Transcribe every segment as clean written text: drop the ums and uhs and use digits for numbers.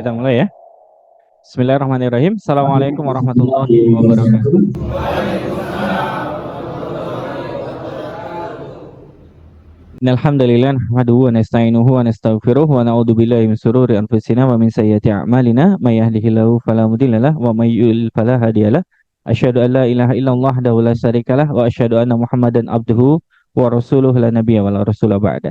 kita mulai ya. Bismillahirrahmanirrahim. Assalamualaikum warahmatullahi wabarakatuh. Innalhamdulillah nahmaduhu wa nasta'inuhu wa nastaghfiruh wa na'udzu billahi min shururi anfusina wa min sayyiati a'malina may yahdihillahu fala mudhillalah wa may yudlil fala hadiyalah. Asyhadu an la ilaha illallah wahdahu la syarikalah wa asyhadu anna Muhammadan abduhu wa rasuluhu la nabiyya wa la rasula ba'da.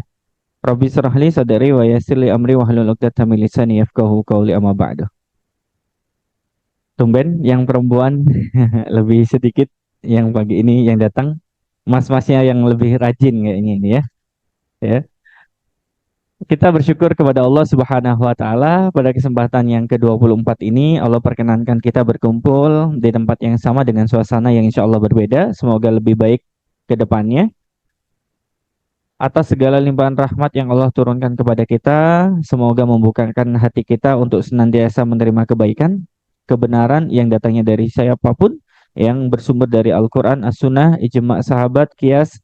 Rabbi shrah li sadri wa yassir li amri wahlul 'uqdatam min lisani yafqahu qawli amma ba'du. Tumben yang perempuan lebih sedikit yang pagi ini yang datang. Mas-masnya yang lebih rajin kayaknya ini ya. Ya. Kita bersyukur kepada Allah Subhanahu wa taala pada kesempatan yang ke-24 ini Allah perkenankan kita berkumpul di tempat yang sama dengan suasana yang insya Allah berbeda. Semoga lebih baik ke depannya. Atas segala limpahan rahmat yang Allah turunkan kepada kita, semoga membukakan hati kita untuk senantiasa menerima kebaikan, kebenaran yang datangnya dari siapapun, yang bersumber dari Al-Quran, As-Sunnah, Ijma' sahabat, Qiyas,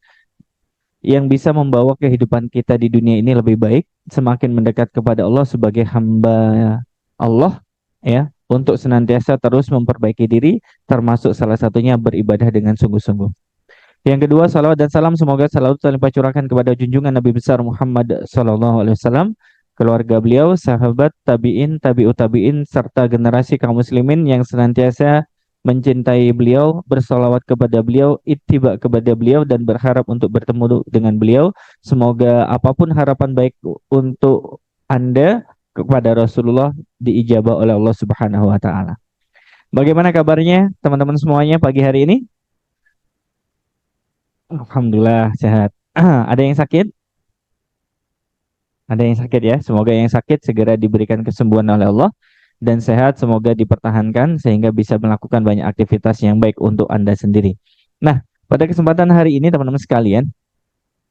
yang bisa membawa kehidupan kita di dunia ini lebih baik, semakin mendekat kepada Allah sebagai hamba Allah, ya, untuk senantiasa terus memperbaiki diri, termasuk salah satunya beribadah dengan sungguh-sungguh. Yang kedua, salawat dan salam semoga selalu terlimpah curahkan kepada junjungan Nabi besar Muhammad SAW, keluarga beliau, sahabat, tabi'in, tabi'ut tabi'in, serta generasi kaum muslimin yang senantiasa mencintai beliau, bersolawat kepada beliau, ittiba kepada beliau, dan berharap untuk bertemu dengan beliau. Semoga apapun harapan baik untuk Anda kepada Rasulullah diijabah oleh Allah Subhanahu wa taala. Bagaimana kabarnya teman-teman semuanya pagi hari ini? Alhamdulillah sehat. Ada yang sakit? Ada yang sakit ya? Semoga yang sakit segera diberikan kesembuhan oleh Allah, dan sehat semoga dipertahankan sehingga bisa melakukan banyak aktivitas yang baik untuk Anda sendiri. Nah, pada kesempatan hari ini teman-teman sekalian,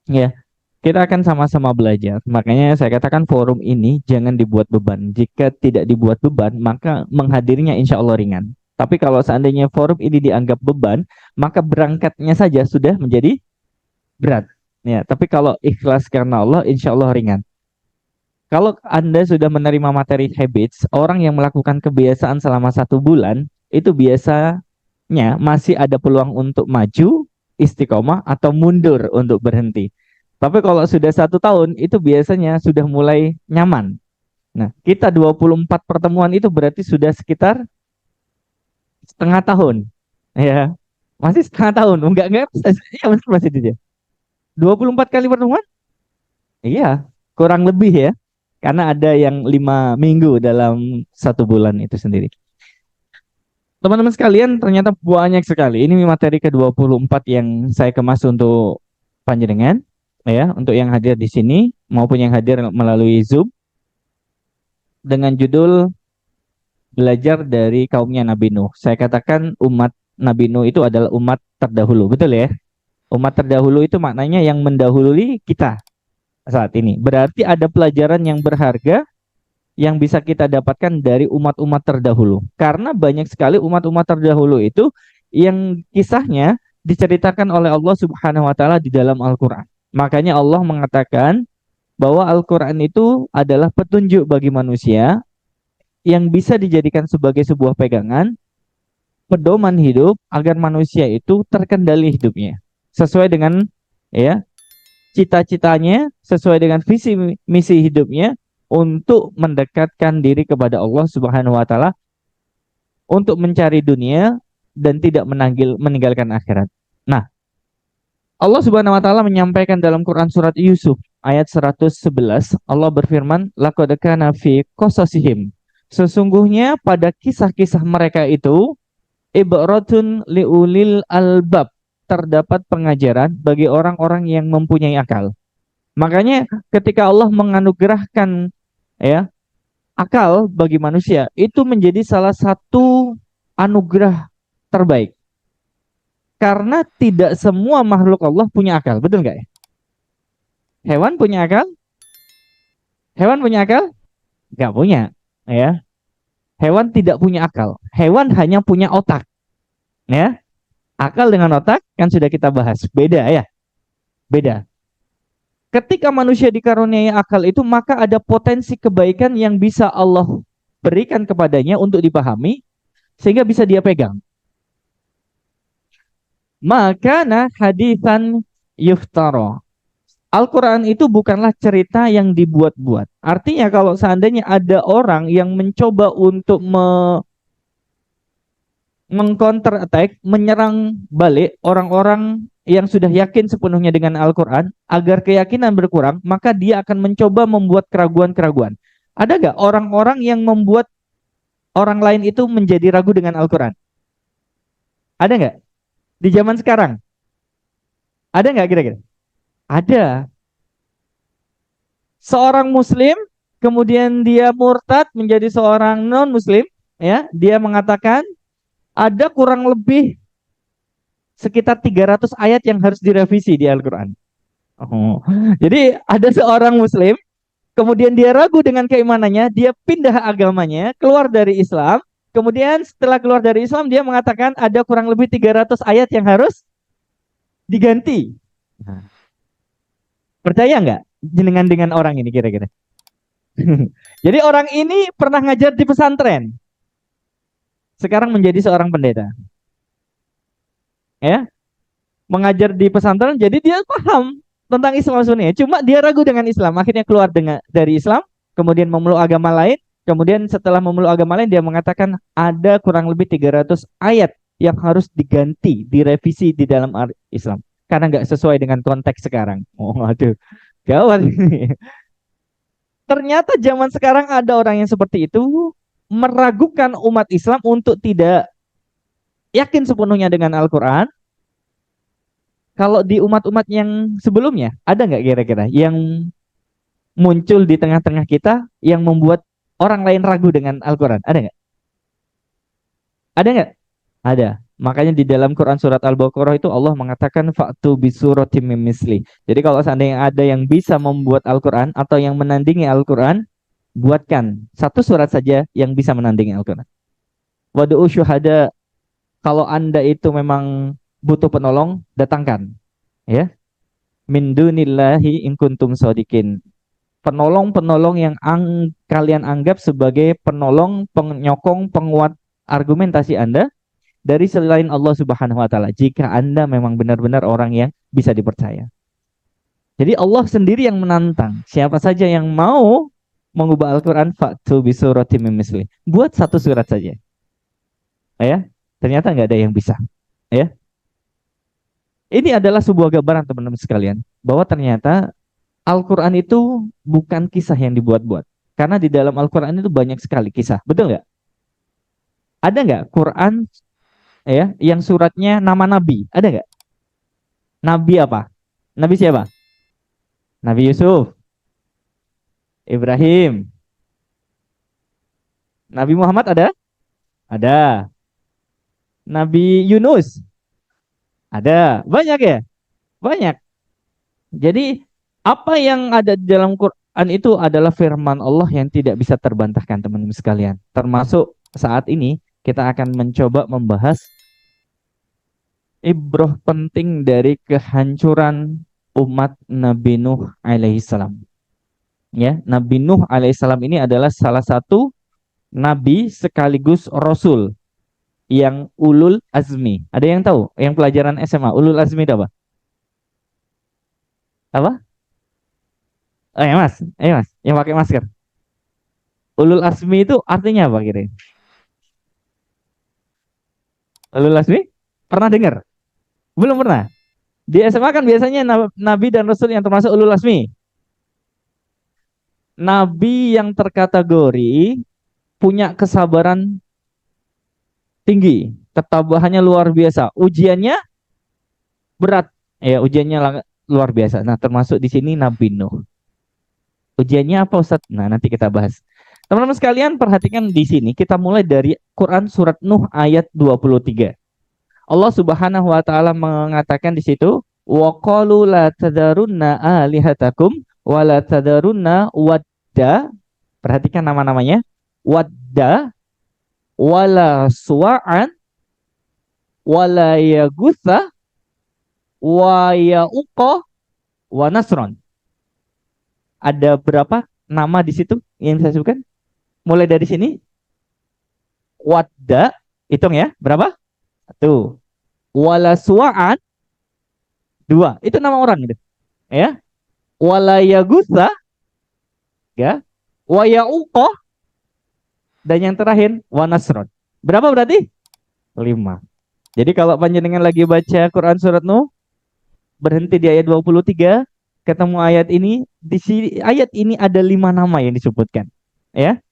ya, kita akan sama-sama belajar. Makanya saya katakan forum ini jangan dibuat beban. Jika tidak dibuat beban, maka menghadirinya insya Allah ringan. Tapi kalau seandainya forum ini dianggap beban, maka berangkatnya saja sudah menjadi berat. Ya, tapi kalau ikhlas karena Allah, insya Allah ringan. Kalau Anda sudah menerima materi habits, orang yang melakukan kebiasaan selama 1 bulan, itu biasanya masih ada peluang untuk maju, istiqomah, atau mundur untuk berhenti. Tapi kalau sudah 1 tahun, itu biasanya sudah mulai nyaman. Nah, kita 24 pertemuan itu berarti sudah sekitar setengah tahun. Ya, masih setengah tahun. Enggak, ya masih dia. 24 kali pertemuan? Iya, kurang lebih ya. Karena ada yang 5 minggu dalam 1 bulan itu sendiri. Teman-teman sekalian, ternyata banyak sekali. Ini materi ke-24 yang saya kemas untuk panjenengan, ya, untuk yang hadir di sini maupun yang hadir melalui Zoom dengan judul belajar dari kaumnya Nabi Nuh. Saya katakan umat Nabi Nuh itu adalah umat terdahulu, betul ya? Umat terdahulu itu maknanya yang mendahului kita saat ini. Berarti ada pelajaran yang berharga yang bisa kita dapatkan dari umat-umat terdahulu. Karena banyak sekali umat-umat terdahulu itu yang kisahnya diceritakan oleh Allah Subhanahu wa taala di dalam Al-Qur'an. Makanya Allah mengatakan bahwa Al-Qur'an itu adalah petunjuk bagi manusia yang bisa dijadikan sebagai sebuah pegangan, pedoman hidup agar manusia itu terkendali hidupnya sesuai dengan, ya, cita-citanya, sesuai dengan visi misi hidupnya untuk mendekatkan diri kepada Allah Subhanahu wa taala, untuk mencari dunia dan tidak meninggalkan akhirat. Nah, Allah Subhanahu wa taala menyampaikan dalam Quran surat Yusuf ayat 111, Allah berfirman, laqad kana fi qasasihim. Sesungguhnya pada kisah-kisah mereka itu ibratun liulil albab, terdapat pengajaran bagi orang-orang yang mempunyai akal. Makanya ketika Allah menganugerahkan, ya, akal bagi manusia, itu menjadi salah satu anugerah terbaik. Karena tidak semua makhluk Allah punya akal, betul nggak ya? Hewan punya akal? Hewan punya akal? Nggak punya, ya. Hewan tidak punya akal. Hewan hanya punya otak, ya. Akal dengan otak kan sudah kita bahas. Beda ya? Beda. Ketika manusia dikaruniai akal itu, maka ada potensi kebaikan yang bisa Allah berikan kepadanya untuk dipahami sehingga bisa dia pegang. Maka hadisan yuftaro. Al-Quran itu bukanlah cerita yang dibuat-buat. Artinya kalau seandainya ada orang yang mencoba untuk mengcounter attack, menyerang balik orang-orang yang sudah yakin sepenuhnya dengan Al-Quran, agar keyakinan berkurang, maka dia akan mencoba membuat keraguan-keraguan. Ada gak orang-orang yang membuat orang lain itu menjadi ragu dengan Al-Quran? Ada nggak? Di zaman sekarang? Ada nggak kira-kira? Ada. Seorang Muslim, kemudian dia murtad menjadi seorang non-Muslim, ya, dia mengatakan ada kurang lebih sekitar 300 ayat yang harus direvisi di Al-Quran. Oh. Jadi ada seorang Muslim, kemudian dia ragu dengan keimanannya, dia pindah agamanya, keluar dari Islam, kemudian setelah keluar dari Islam, dia mengatakan ada kurang lebih 300 ayat yang harus diganti. Nah, percaya nggak dengan orang ini kira-kira? Jadi orang ini pernah ngajar di pesantren, sekarang menjadi seorang pendeta, ya, mengajar di pesantren, jadi dia paham tentang Islam sebenarnya. Cuma dia ragu dengan Islam, akhirnya keluar dari Islam, kemudian memeluk agama lain, kemudian setelah memeluk agama lain dia mengatakan ada kurang lebih 300 ayat yang harus diganti, direvisi di dalam Islam karena nggak sesuai dengan konteks sekarang. Oh, aduh, gawat ini. Ternyata zaman sekarang ada orang yang seperti itu meragukan umat Islam untuk tidak yakin sepenuhnya dengan Al-Quran. Kalau di umat-umat yang sebelumnya, ada nggak kira-kira yang muncul di tengah-tengah kita yang membuat orang lain ragu dengan Al-Quran? Ada nggak? Ada nggak? Ada. Makanya di dalam Quran surat Al-Baqarah itu Allah mengatakan fa'tu bisuratim min misli. Jadi kalau seandainya ada yang bisa membuat Al-Quran atau yang menandingi Al-Quran, buatkan satu surat saja yang bisa menandingi Al-Quran. Wadu'u syuhada, kalau Anda itu memang butuh penolong, datangkan. Ya, min dunillahi in kuntum shodikin. Penolong-penolong yang kalian anggap sebagai penolong, penyokong, penguat argumentasi Anda dari selain Allah Subhanahu wa taala jika Anda memang benar-benar orang yang bisa dipercaya. Jadi Allah sendiri yang menantang siapa saja yang mau mengubah Al-Qur'an fa'tu bi suratim min misli. Buat satu surat saja. Ya. Ternyata nggak ada yang bisa. Ya. Ini adalah sebuah gambaran teman-teman sekalian bahwa ternyata Al-Quran itu bukan kisah yang dibuat-buat. Karena di dalam Al-Quran itu banyak sekali kisah. Betul nggak? Ada nggak Quran ya yang suratnya nama Nabi? Ada nggak? Nabi apa? Nabi siapa? Nabi Yusuf, Ibrahim, Nabi Muhammad ada? Ada. Nabi Yunus? Ada. Banyak ya? Banyak. Jadi apa yang ada di dalam Quran itu adalah firman Allah yang tidak bisa terbantahkan teman-teman sekalian. Termasuk saat ini kita akan mencoba membahas ibrah penting dari kehancuran umat Nabi Nuh alaihissalam. Ya, Nabi Nuh alaihissalam ini adalah salah satu nabi sekaligus rasul yang ulul azmi. Ada yang tahu? Yang pelajaran SMA, ulul azmi itu apa? Apa? Mas, mas, yang pakai masker. Ulul azmi itu artinya apa kira? Ulul azmi? Pernah dengar? Belum pernah. Di SMA kan biasanya nabi dan rasul yang termasuk ulul azmi. Nabi yang terkategori punya kesabaran tinggi, ketabahannya luar biasa, ujiannya berat, ya ujiannya luar biasa. Nah, termasuk di sini Nabi Nuh. Ujiannya apa Ustaz? Nah, nanti kita bahas. Teman-teman sekalian, perhatikan di sini kita mulai dari Quran surat Nuh ayat 23. Allah Subhanahu wa taala mengatakan di situ, wa qalu la tadarunna alihatakum wa la tadarunna wadda. Perhatikan nama-namanya. Wadda, wala suwa'an, wala yagutha, wa yauqa, wa nasron. Ada berapa nama di situ yang saya sebutkan? Mulai dari sini. Wadda, hitung ya, berapa? Satu. Wala suwa'an, dua. Itu nama orang gitu. Ya. Wala yagusa, ya. Wa ya'uqah, dan yang terakhir wa nasron. Berapa berarti? Lima. Jadi kalau panjenengan lagi baca Quran surat Nuh, berhenti di ayat 23, ketemu ayat ini, di sini ayat ini ada 5 nama yang disebutkan. Ya.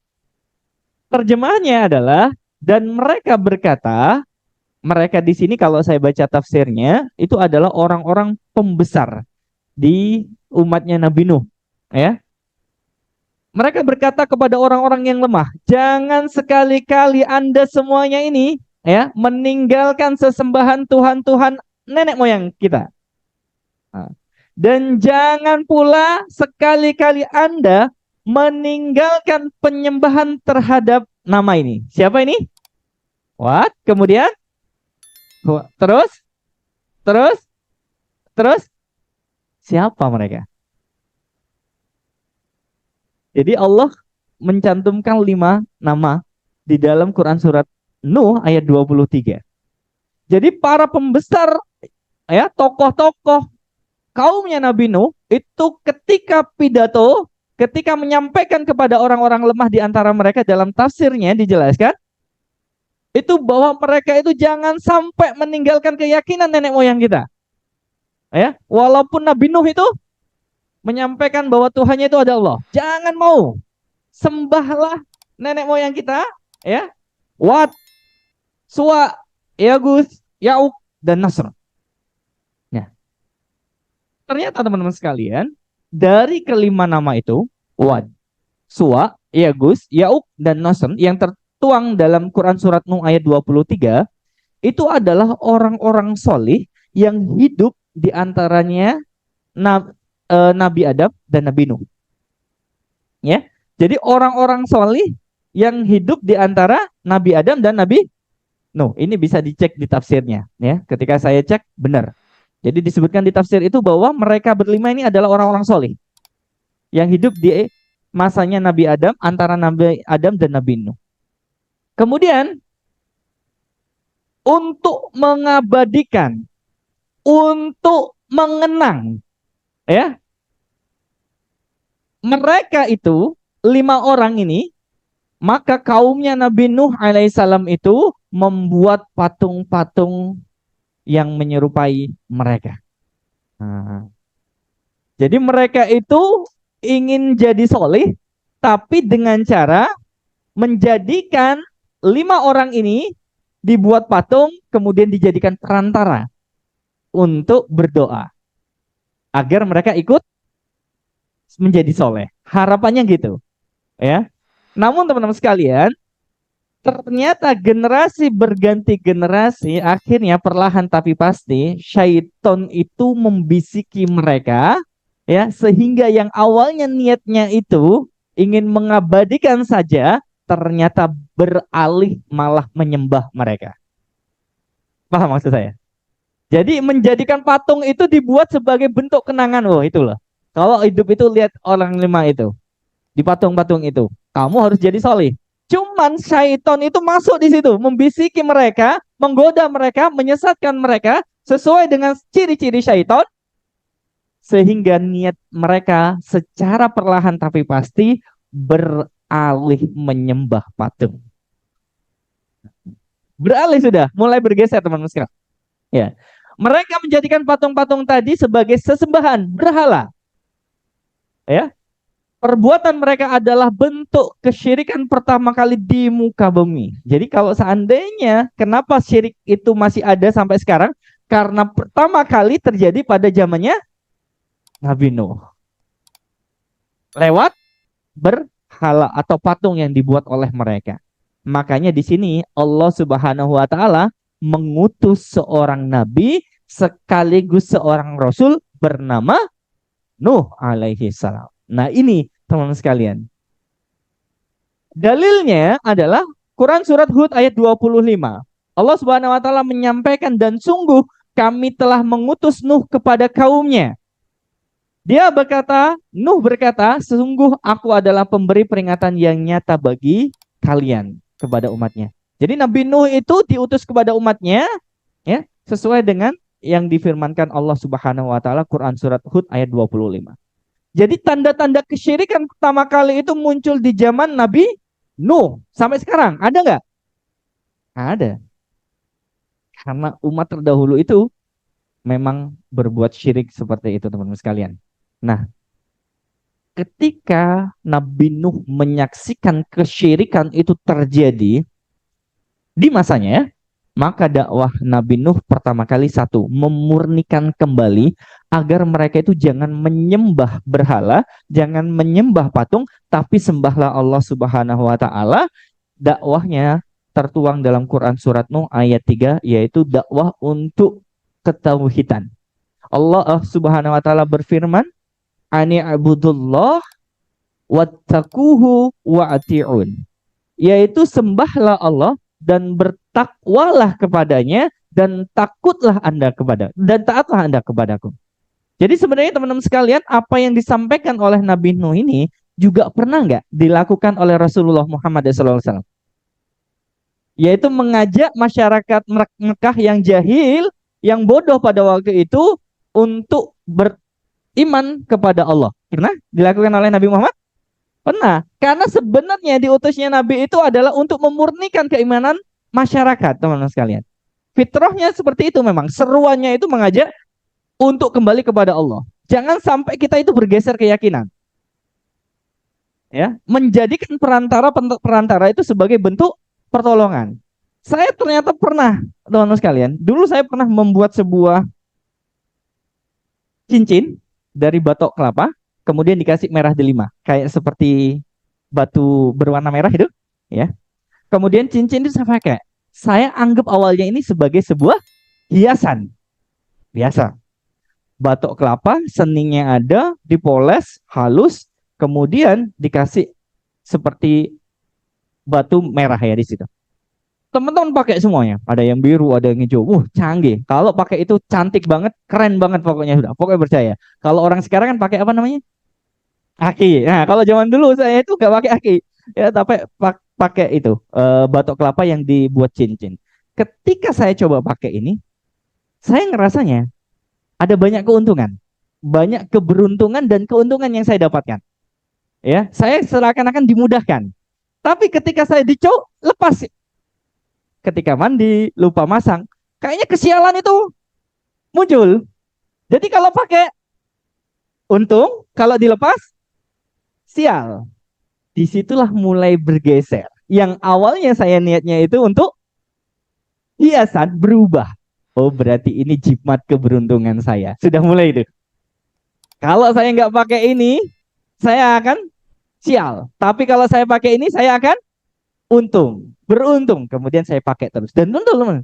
Terjemahannya adalah dan mereka berkata, mereka di sini kalau saya baca tafsirnya itu adalah orang-orang pembesar di umatnya Nabi Nuh, ya. Mereka berkata kepada orang-orang yang lemah, jangan sekali-kali Anda semuanya ini, ya, meninggalkan sesembahan Tuhan-Tuhan nenek moyang kita. Nah, dan jangan pula sekali-kali Anda meninggalkan penyembahan terhadap nama ini. Siapa ini? What? Kemudian? Terus? Terus? Terus? Siapa mereka? Jadi Allah mencantumkan 5 nama di dalam Quran surat Nuh ayat 23. Jadi para pembesar, ya, tokoh-tokoh kaumnya Nabi Nuh itu ketika pidato, ketika menyampaikan kepada orang-orang lemah di antara mereka, dalam tafsirnya dijelaskan itu bahwa mereka itu jangan sampai meninggalkan keyakinan nenek moyang kita. Ya, walaupun Nabi Nuh itu menyampaikan bahwa Tuhannya itu ada Allah, jangan mau sembahlah nenek moyang kita, ya, Wat, Suwa, Yagus, Yauk, dan Nasr. Ya. Ternyata teman-teman sekalian, dari kelima nama itu, Wad, Suwa, Yagus, Yauk, dan Nasr yang tertuang dalam Quran surat Nuh ayat 23, itu adalah orang-orang solih yang hidup di antaranya Nabi Adam dan Nabi Nuh. Ya. Jadi orang-orang solih yang hidup di antara Nabi Adam dan Nabi Nuh. Ini bisa dicek di tafsirnya, ya. Ketika saya cek, benar. Jadi disebutkan di tafsir itu bahwa mereka berlima ini adalah orang-orang solih yang hidup di masanya Nabi Adam, antara Nabi Adam dan Nabi Nuh. Kemudian untuk mengabadikan, untuk mengenang, ya, mereka itu 5 orang ini, maka kaumnya Nabi Nuh alaihissalam itu membuat patung-patung yang menyerupai mereka. Nah, jadi mereka itu ingin jadi solih, tapi dengan cara menjadikan 5 orang ini dibuat patung, kemudian dijadikan perantara untuk berdoa agar mereka ikut menjadi soleh. Harapannya gitu, ya. Namun teman-teman sekalian, ternyata generasi berganti generasi, akhirnya perlahan tapi pasti syaiton itu membisiki mereka, ya, sehingga yang awalnya niatnya itu ingin mengabadikan saja, ternyata beralih malah menyembah mereka. Paham maksud saya? Jadi menjadikan patung itu dibuat sebagai bentuk kenangan. Oh, itu loh. Kalau hidup itu lihat orang 5 itu di patung-patung itu, kamu harus jadi solih. Cuman syaiton itu masuk di situ, membisiki mereka, menggoda mereka, menyesatkan mereka sesuai dengan ciri-ciri syaiton, sehingga niat mereka secara perlahan tapi pasti beralih menyembah patung. Beralih sudah, mulai bergeser teman-teman sekalian. Ya. Mereka menjadikan patung-patung tadi sebagai sesembahan berhala. Ya. Perbuatan mereka adalah bentuk kesyirikan pertama kali di muka bumi. Jadi kalau seandainya kenapa syirik itu masih ada sampai sekarang? Karena pertama kali terjadi pada zamannya Nabi Nuh. Lewat berhala atau patung yang dibuat oleh mereka. Makanya di sini Allah Subhanahu wa taala mengutus seorang nabi sekaligus seorang rasul bernama Nuh alaihi salam. Nah, ini teman-teman sekalian. Dalilnya adalah Quran surat Hud ayat 25. Allah Subhanahu wa taala menyampaikan, dan sungguh kami telah mengutus Nuh kepada kaumnya. Dia berkata, Nuh berkata, sesungguh aku adalah pemberi peringatan yang nyata bagi kalian, kepada umatnya. Jadi Nabi Nuh itu diutus kepada umatnya ya, sesuai dengan yang difirmankan Allah Subhanahu wa taala Quran surat Hud ayat 25. Jadi tanda-tanda kesyirikan pertama kali itu muncul di zaman Nabi Nuh. Sampai sekarang ada nggak? Ada. Karena umat terdahulu itu memang berbuat syirik seperti itu teman-teman sekalian. Nah, ketika Nabi Nuh menyaksikan kesyirikan itu terjadi di masanya ya, maka dakwah Nabi Nuh pertama kali satu, memurnikan kembali agar mereka itu jangan menyembah berhala, jangan menyembah patung, tapi sembahlah Allah Subhanahu wa taala. Dakwahnya tertuang dalam Quran surat Nuh ayat 3, yaitu dakwah untuk ketauhidan. Allah Subhanahu wa taala berfirman, "Ani abudullah wattaquhu wa'ati'un." Yaitu sembahlah Allah dan bertakwalah kepadanya dan takutlah Anda kepada dan taatlah Anda kepadaku. Jadi sebenarnya teman-teman sekalian, apa yang disampaikan oleh Nabi Nuh ini juga pernah nggak dilakukan oleh Rasulullah Muhammad SAW? Yaitu mengajak masyarakat Mekah yang jahil, yang bodoh pada waktu itu untuk beriman kepada Allah. Pernah dilakukan oleh Nabi Muhammad? Pernah. Karena sebenarnya diutusnya Nabi itu adalah untuk memurnikan keimanan masyarakat, teman-teman sekalian. Fitrahnya seperti itu memang. Seruannya itu mengajak untuk kembali kepada Allah. Jangan sampai kita itu bergeser keyakinan. Ya, menjadikan perantara itu sebagai bentuk pertolongan. Saya ternyata pernah, teman-teman sekalian, dulu saya pernah membuat sebuah cincin dari batok kelapa, kemudian dikasih merah delima, kayak seperti batu berwarna merah itu, ya. Kemudian cincin itu saya pakai. Saya anggap awalnya ini sebagai sebuah hiasan, biasa. Batok kelapa, seningnya ada, dipoles, halus, kemudian dikasih seperti batu merah ya di situ. Teman-teman pakai semuanya, ada yang biru, ada yang hijau. Canggih. Kalau pakai itu cantik banget, keren banget pokoknya sudah. Pokoknya percaya. Kalau orang sekarang kan pakai apa namanya? Aki. Nah, kalau zaman dulu saya itu nggak pakai aki, ya, tapi pakai itu batok kelapa yang dibuat cincin. Ketika saya coba pakai ini, saya ngerasanya ada banyak keuntungan, banyak keberuntungan dan keuntungan yang saya dapatkan. Ya, saya seakan-akan dimudahkan. Tapi ketika saya dicok, lepas. Ketika mandi, lupa masang, kayaknya kesialan itu muncul. Jadi kalau pakai untung, kalau dilepas sial. Disitulah mulai bergeser. Yang awalnya saya niatnya itu untuk hiasan berubah. Oh, berarti ini jimat keberuntungan saya. Sudah mulai itu. Kalau saya nggak pakai ini, saya akan sial. Tapi kalau saya pakai ini, saya akan untung, beruntung. Kemudian saya pakai terus. Dan teman-teman,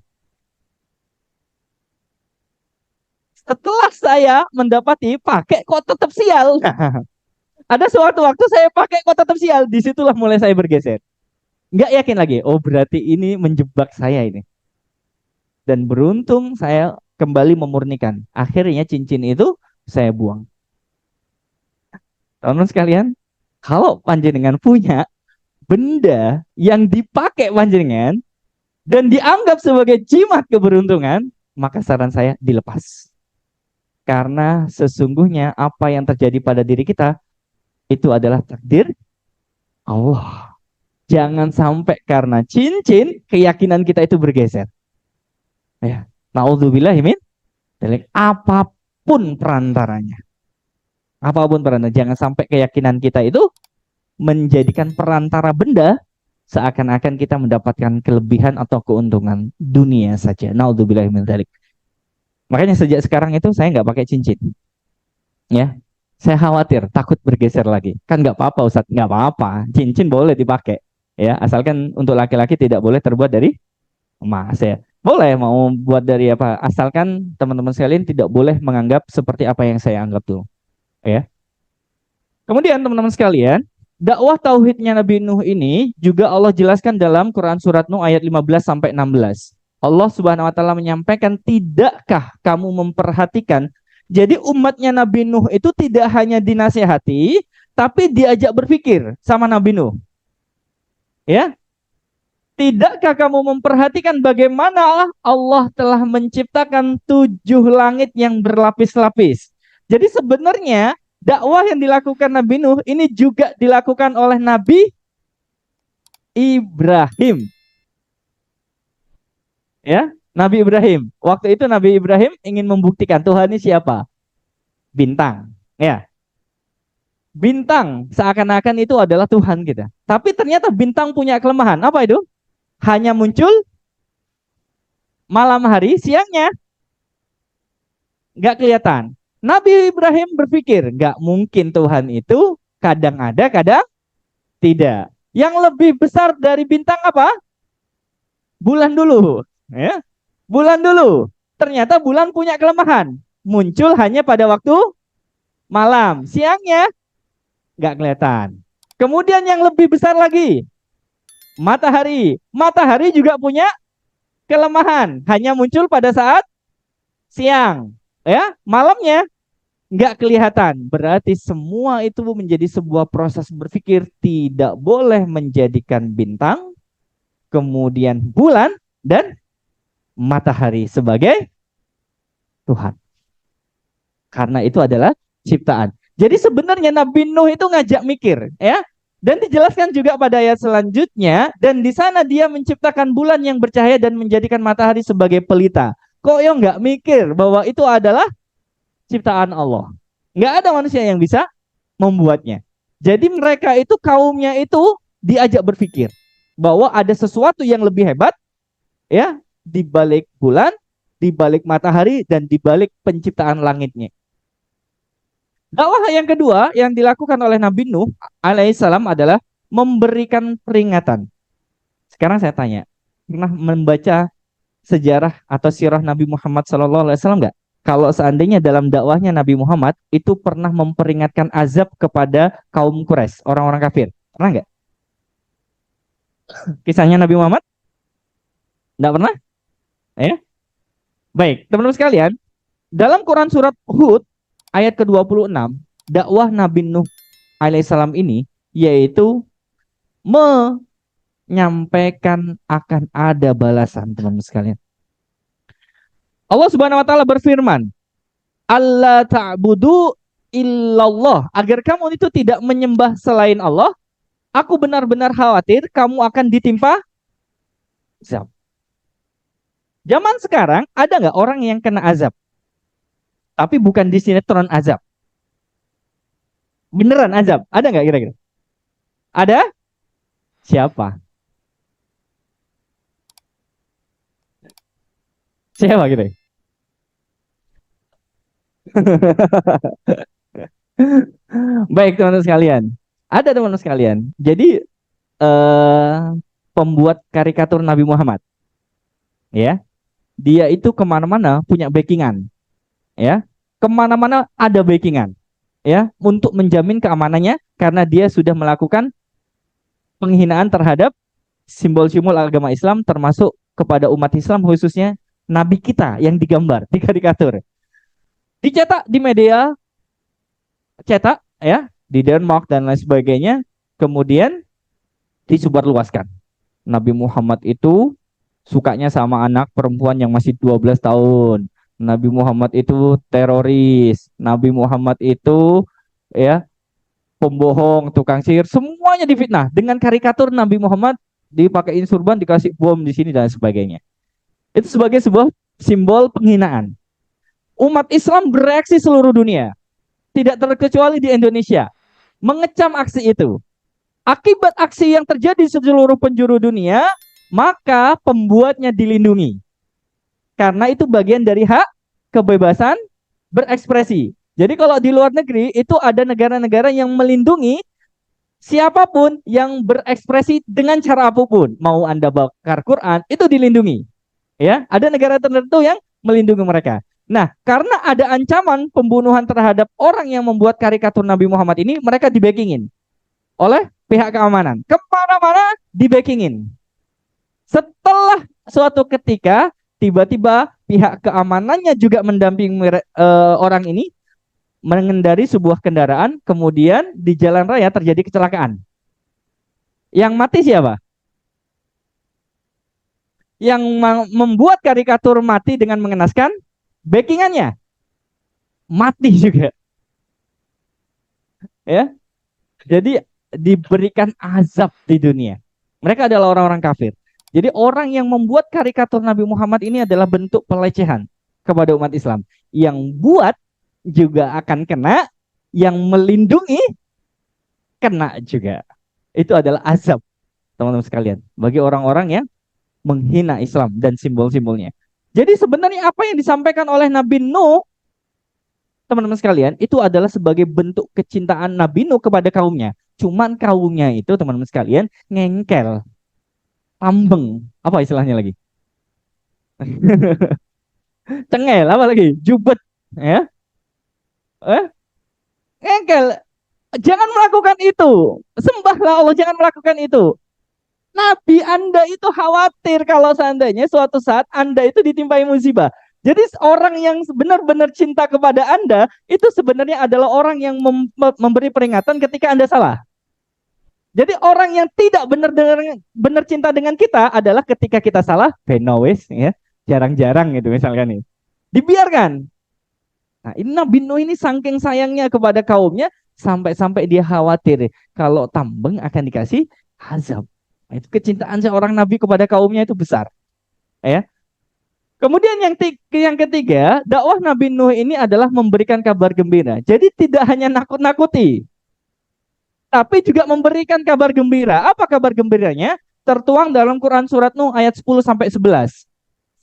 setelah saya mendapati pakai kok tetap sial. Ada suatu waktu saya pakai kok tetap sial. Disitulah mulai saya bergeser. Nggak yakin lagi. Oh, berarti ini menjebak saya ini. Dan beruntung saya kembali memurnikan. Akhirnya cincin itu saya buang. Teman-teman sekalian, kalau panjenengan punya benda yang dipakai panjenengan dan dianggap sebagai jimat keberuntungan, maka saran saya dilepas. Karena sesungguhnya apa yang terjadi pada diri kita itu adalah takdir Allah. Jangan sampai karena cincin keyakinan kita itu bergeser. Ya, naudzubillah min dzalik. Apapun perantaranya. Apapun perantara, jangan sampai keyakinan kita itu menjadikan perantara benda seakan-akan kita mendapatkan kelebihan atau keuntungan dunia saja. Naudzubillah min dzalik. Makanya sejak sekarang itu saya nggak pakai cincin. Ya, saya khawatir takut bergeser lagi. Kan nggak apa-apa Ustadz, nggak apa-apa. Cincin boleh dipakai. Ya, asalkan untuk laki-laki tidak boleh terbuat dari emas ya. Boleh mau buat dari apa, asalkan teman-teman sekalian tidak boleh menganggap seperti apa yang saya anggap tuh. Ya. Kemudian teman-teman sekalian, dakwah tauhidnya Nabi Nuh ini juga Allah jelaskan dalam Quran surat Nuh ayat 15 sampai 16. Allah Subhanahu wa taala menyampaikan, "Tidakkah kamu memperhatikan?" Jadi umatnya Nabi Nuh itu tidak hanya dinasehati, tapi diajak berpikir sama Nabi Nuh. Ya, Tidakkah kamu memperhatikan bagaimana Allah telah menciptakan 7 langit yang berlapis-lapis? Jadi sebenarnya dakwah yang dilakukan Nabi Nuh ini juga dilakukan oleh Nabi Ibrahim. Ya, Nabi Ibrahim. Waktu itu Nabi Ibrahim ingin membuktikan Tuhan ini siapa? Bintang. Ya, bintang seakan-akan itu adalah Tuhan kita. Tapi ternyata bintang punya kelemahan. Apa itu? Hanya muncul malam hari, siangnya nggak kelihatan. Nabi Ibrahim berpikir, nggak mungkin Tuhan itu kadang ada, kadang tidak. Yang lebih besar dari bintang apa? Bulan dulu. Ya, bulan dulu. Ternyata bulan punya kelemahan. Muncul hanya pada waktu malam. Siangnya nggak kelihatan. Kemudian yang lebih besar lagi, matahari. Matahari juga punya kelemahan. Hanya muncul pada saat siang. Ya, malamnya nggak kelihatan. Berarti semua itu menjadi sebuah proses berpikir tidak boleh menjadikan bintang, kemudian bulan, dan matahari sebagai Tuhan. Karena itu adalah ciptaan. Jadi sebenarnya Nabi Nuh itu ngajak mikir, ya. Dan dijelaskan juga pada ayat selanjutnya, dan di sana dia menciptakan bulan yang bercahaya dan menjadikan matahari sebagai pelita. Kok yang nggak mikir bahwa itu adalah ciptaan Allah? Nggak ada manusia yang bisa membuatnya. Jadi mereka itu kaumnya itu diajak berpikir bahwa ada sesuatu yang lebih hebat, ya, di balik bulan, di balik matahari, dan di balik penciptaan langitnya. Dakwah yang kedua yang dilakukan oleh Nabi Nuh alaihissalam adalah memberikan peringatan. Sekarang saya tanya, pernah membaca sejarah atau sirah Nabi Muhammad SAW nggak? Kalau seandainya dalam dakwahnya Nabi Muhammad itu pernah memperingatkan azab kepada kaum Quraisy, orang-orang kafir, pernah nggak? Kisahnya Nabi Muhammad? Nggak pernah? Ya? Baik, teman-teman sekalian, dalam Quran surat Hud ayat ke-26, dakwah Nabi Nuh alaihissalam ini yaitu menyampaikan akan ada balasan, teman-teman sekalian. Allah Subhanahu wa taala berfirman, "Allah ta'budu illallah." Agar kamu itu tidak menyembah selain Allah, aku benar-benar khawatir kamu akan ditimpa azab. Zaman sekarang ada nggak orang yang kena azab? Tapi bukan di sinetron azab. Beneran azab. Ada nggak kira-kira? Ada? Siapa? Siapa gitu? Baik teman-teman sekalian. Ada teman-teman sekalian. Jadi eh, pembuat karikatur Nabi Muhammad, ya, dia itu kemana-mana punya backingan, ya, kemana-mana ada backingan, ya, untuk menjamin keamanannya karena dia sudah melakukan penghinaan terhadap simbol-simbol agama Islam termasuk kepada umat Islam khususnya Nabi kita yang digambar di karikatur. Dicetak di media cetak, ya, di Denmark dan lain sebagainya, kemudian disebarluaskan. Nabi Muhammad itu sukanya sama anak perempuan yang masih 12 tahun. Nabi Muhammad itu teroris. Nabi Muhammad itu, ya, pembohong, tukang sihir, semuanya difitnah dengan karikatur Nabi Muhammad dipakein surban, dikasih bom di sini dan sebagainya. Itu sebagai sebuah simbol penghinaan. Umat Islam bereaksi seluruh dunia, tidak terkecuali di Indonesia, mengecam aksi itu. Akibat aksi yang terjadi di seluruh penjuru dunia, maka pembuatnya dilindungi. Karena itu bagian dari hak kebebasan berekspresi. Jadi kalau di luar negeri itu ada negara-negara yang melindungi siapapun yang berekspresi dengan cara apapun. Mau Anda bakar Quran, itu dilindungi. Ya, ada negara tertentu yang melindungi mereka. Nah, karena ada ancaman pembunuhan terhadap orang yang membuat karikatur Nabi Muhammad ini, mereka dibackingin oleh pihak keamanan. Kemana-mana dibackingin. Setelah suatu ketika, tiba-tiba pihak keamanannya juga mendampingi orang ini mengendari sebuah kendaraan, kemudian di jalan raya terjadi kecelakaan. Yang mati siapa? yang membuat karikatur mati dengan mengenaskan, backingannya mati juga, ya. Jadi diberikan azab di dunia. Mereka adalah orang-orang kafir. Jadi orang yang membuat karikatur Nabi Muhammad ini adalah bentuk pelecehan kepada umat Islam. Yang buat juga akan kena, yang melindungi kena juga. Itu adalah azab, teman-teman sekalian, bagi orang-orang yang menghina Islam dan simbol-simbolnya. Jadi sebenarnya apa yang disampaikan oleh Nabi Nuh, teman-teman sekalian, itu adalah sebagai bentuk kecintaan Nabi Nuh kepada kaumnya. Cuman kaumnya itu, teman-teman sekalian, ngengkel, tambeng, apa istilahnya lagi? Cengel, apa lagi? Jubet, ya? Eh? Ngengkel. Jangan melakukan itu. Sembahlah Allah, jangan melakukan itu. Nabi Anda itu khawatir kalau seandainya suatu saat Anda itu ditimpai musibah. Jadi orang yang benar-benar cinta kepada Anda itu sebenarnya adalah orang yang memberi peringatan ketika Anda salah. Jadi orang yang tidak benar cinta dengan kita adalah ketika kita salah, benowes ya, jarang-jarang gitu misalkan nih. Dibiarkan. Nah, ini Nabi Nuh ini saking sayangnya kepada kaumnya sampai-sampai dia khawatir kalau tambeng akan dikasih azab. Nah, itu kecintaan seorang nabi kepada kaumnya itu besar, ya. Kemudian yang ketiga, dakwah Nabi Nuh ini adalah memberikan kabar gembira. Jadi tidak hanya nakut-nakuti, tapi juga memberikan kabar gembira. Apa kabar gembiranya? Tertuang dalam Quran surat Nuh ayat 10 sampai 11.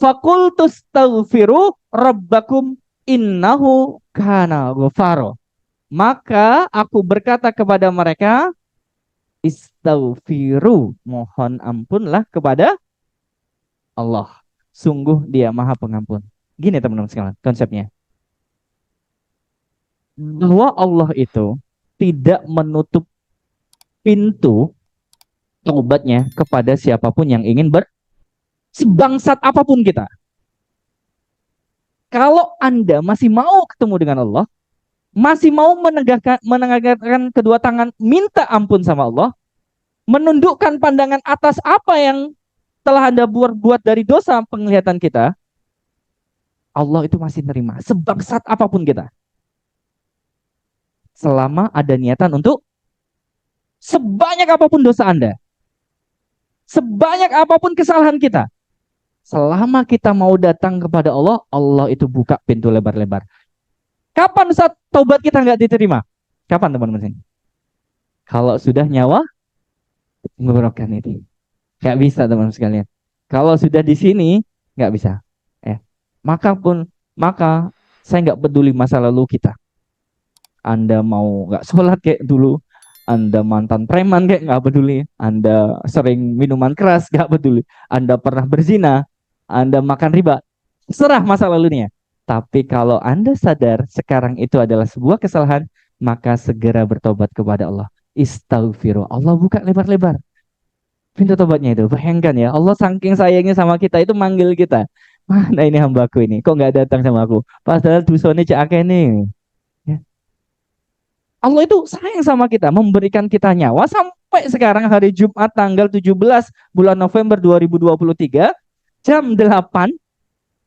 Fakultus taghfiru rabbakum innahu kana ghafaro. Maka aku berkata kepada mereka, istaghfiru, mohon ampunlah kepada Allah. Sungguh dia maha pengampun. Gini teman-teman sekalian, konsepnya. Bahwa Allah itu tidak menutup pintu taubatnya kepada siapapun yang ingin sebangsat apapun kita. Kalau Anda masih mau ketemu dengan Allah, masih mau menegakkan kedua tangan, minta ampun sama Allah, menundukkan pandangan atas apa yang telah Anda buat dari dosa penglihatan kita, Allah itu masih nerima sebangsat apapun kita. Selama ada niatan untuk sebanyak apapun dosa Anda, sebanyak apapun kesalahan kita, selama kita mau datang kepada Allah, Allah itu buka pintu lebar-lebar. Kapan saat taubat kita nggak diterima? Kapan teman-teman? Kalau sudah nyawa mengorokkan itu. Nggak bisa teman-teman sekalian. Kalau sudah di sini, nggak bisa. Ya. Maka saya nggak peduli masa lalu kita. Anda mau nggak sholat kayak dulu, Anda mantan preman kayak nggak peduli, Anda sering minuman keras nggak peduli, Anda pernah berzina, Anda makan riba, serah masa lalunya. Tapi kalau Anda sadar sekarang itu adalah sebuah kesalahan, maka segera bertobat kepada Allah. Istaghfiru. Allah buka lebar-lebar pintu tobatnya itu. Bayangkan ya, Allah saking sayangnya sama kita itu manggil kita. Mana ini hambaku ini? Kok nggak datang sama aku? Padahal dosanya cak akeh nih. Ya. Allah itu sayang sama kita, memberikan kita nyawa sampai sekarang hari Jumat tanggal 17 bulan November 2023 jam 8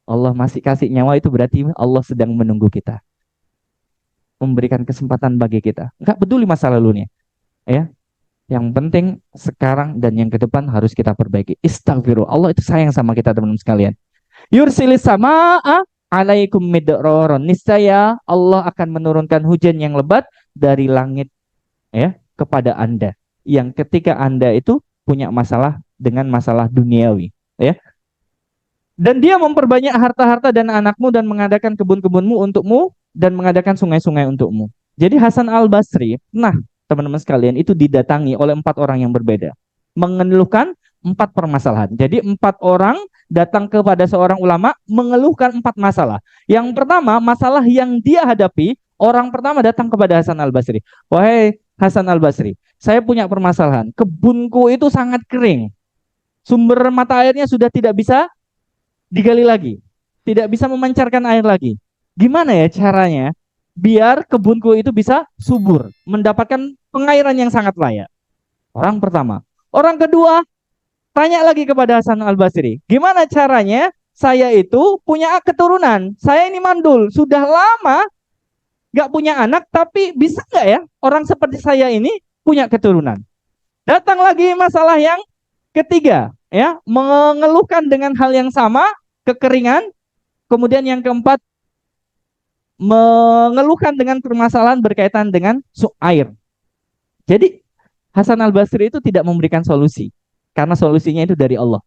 Allah masih kasih nyawa, itu berarti Allah sedang menunggu kita. Memberikan kesempatan bagi kita. Nggak peduli masa lalunya. Ya. Yang penting sekarang dan yang ke depan harus kita perbaiki. Istaghfiru. Allah itu sayang sama kita teman-teman sekalian. Yursilis sama'a alaikum midraron. Niscaya Allah akan menurunkan hujan yang lebat dari langit ya kepada Anda. Yang ketika Anda itu punya masalah dengan masalah duniawi, ya. Dan dia memperbanyak harta-harta dan anakmu dan mengadakan kebun-kebunmu untukmu dan mengadakan sungai-sungai untukmu. Jadi Hasan Al-Basri, nah teman-teman sekalian, itu didatangi oleh 4 orang yang berbeda. Mengeluhkan 4 permasalahan. Jadi 4 orang datang kepada seorang ulama mengeluhkan 4 masalah. Yang pertama, masalah yang dia hadapi, orang pertama datang kepada Hasan Al-Basri. Wahai Hasan Al-Basri, saya punya permasalahan. Kebunku itu sangat kering. Sumber mata airnya sudah tidak bisa digali lagi. Tidak bisa memancarkan air lagi. Gimana ya caranya biar kebunku itu bisa subur, mendapatkan pengairan yang sangat layak? Orang pertama. Orang kedua, tanya lagi kepada Hasan Al-Basri, gimana caranya saya itu punya keturunan? Saya ini mandul, sudah lama nggak punya anak, tapi bisa nggak ya orang seperti saya ini punya keturunan? Datang lagi masalah yang ketiga, ya, mengeluhkan dengan hal yang sama, kekeringan. Kemudian yang keempat, mengeluhkan dengan permasalahan berkaitan dengan air. Jadi Hasan Al-Basri itu tidak memberikan solusi, karena solusinya itu dari Allah.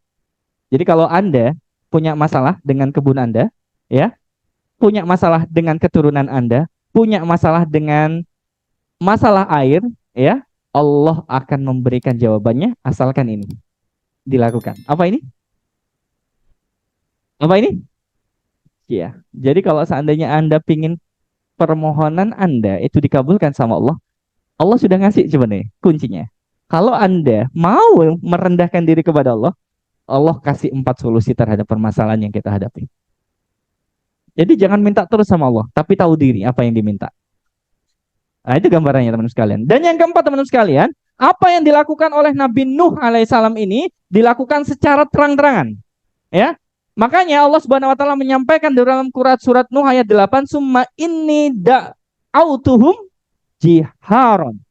Jadi kalau Anda punya masalah dengan kebun Anda, ya, punya masalah dengan keturunan Anda, punya masalah dengan masalah air, ya, Allah akan memberikan jawabannya asalkan ini dilakukan. Apa ini? Apa ini? Ya. Jadi kalau seandainya Anda pingin permohonan Anda itu dikabulkan sama Allah, Allah sudah ngasih sebenarnya kuncinya. Kalau Anda mau merendahkan diri kepada Allah, Allah kasih 4 solusi terhadap permasalahan yang kita hadapi. Jadi jangan minta terus sama Allah, tapi tahu diri apa yang diminta. Nah, itu gambarannya teman-teman sekalian. Dan yang keempat teman-teman sekalian, apa yang dilakukan oleh Nabi Nuh alaihissalam ini dilakukan secara terang-terangan. Ya, makanya Allah Subhanahu wa taala menyampaikan di dalam surat Nuh ayat 8, "Summa inni da'autuhum jiharon."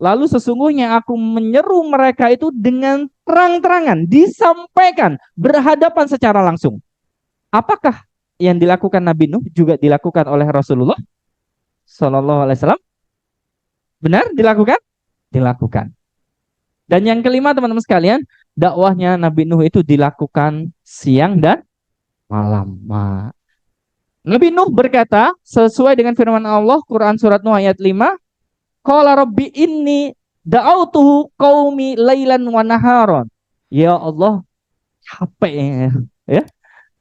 Lalu sesungguhnya aku menyeru mereka itu dengan terang-terangan, disampaikan, berhadapan secara langsung. Apakah yang dilakukan Nabi Nuh juga dilakukan oleh Rasulullah Shallallahu Alaihi Wasallam? Benar dilakukan? Dilakukan. Dan yang kelima teman-teman sekalian, dakwahnya Nabi Nuh itu dilakukan siang dan malam. Nabi Nuh berkata sesuai dengan firman Allah Quran surat Nuh ayat 5, qala rabbi inni da'autuhu qaumi lailan wa naharon. Ya Allah, capek ya.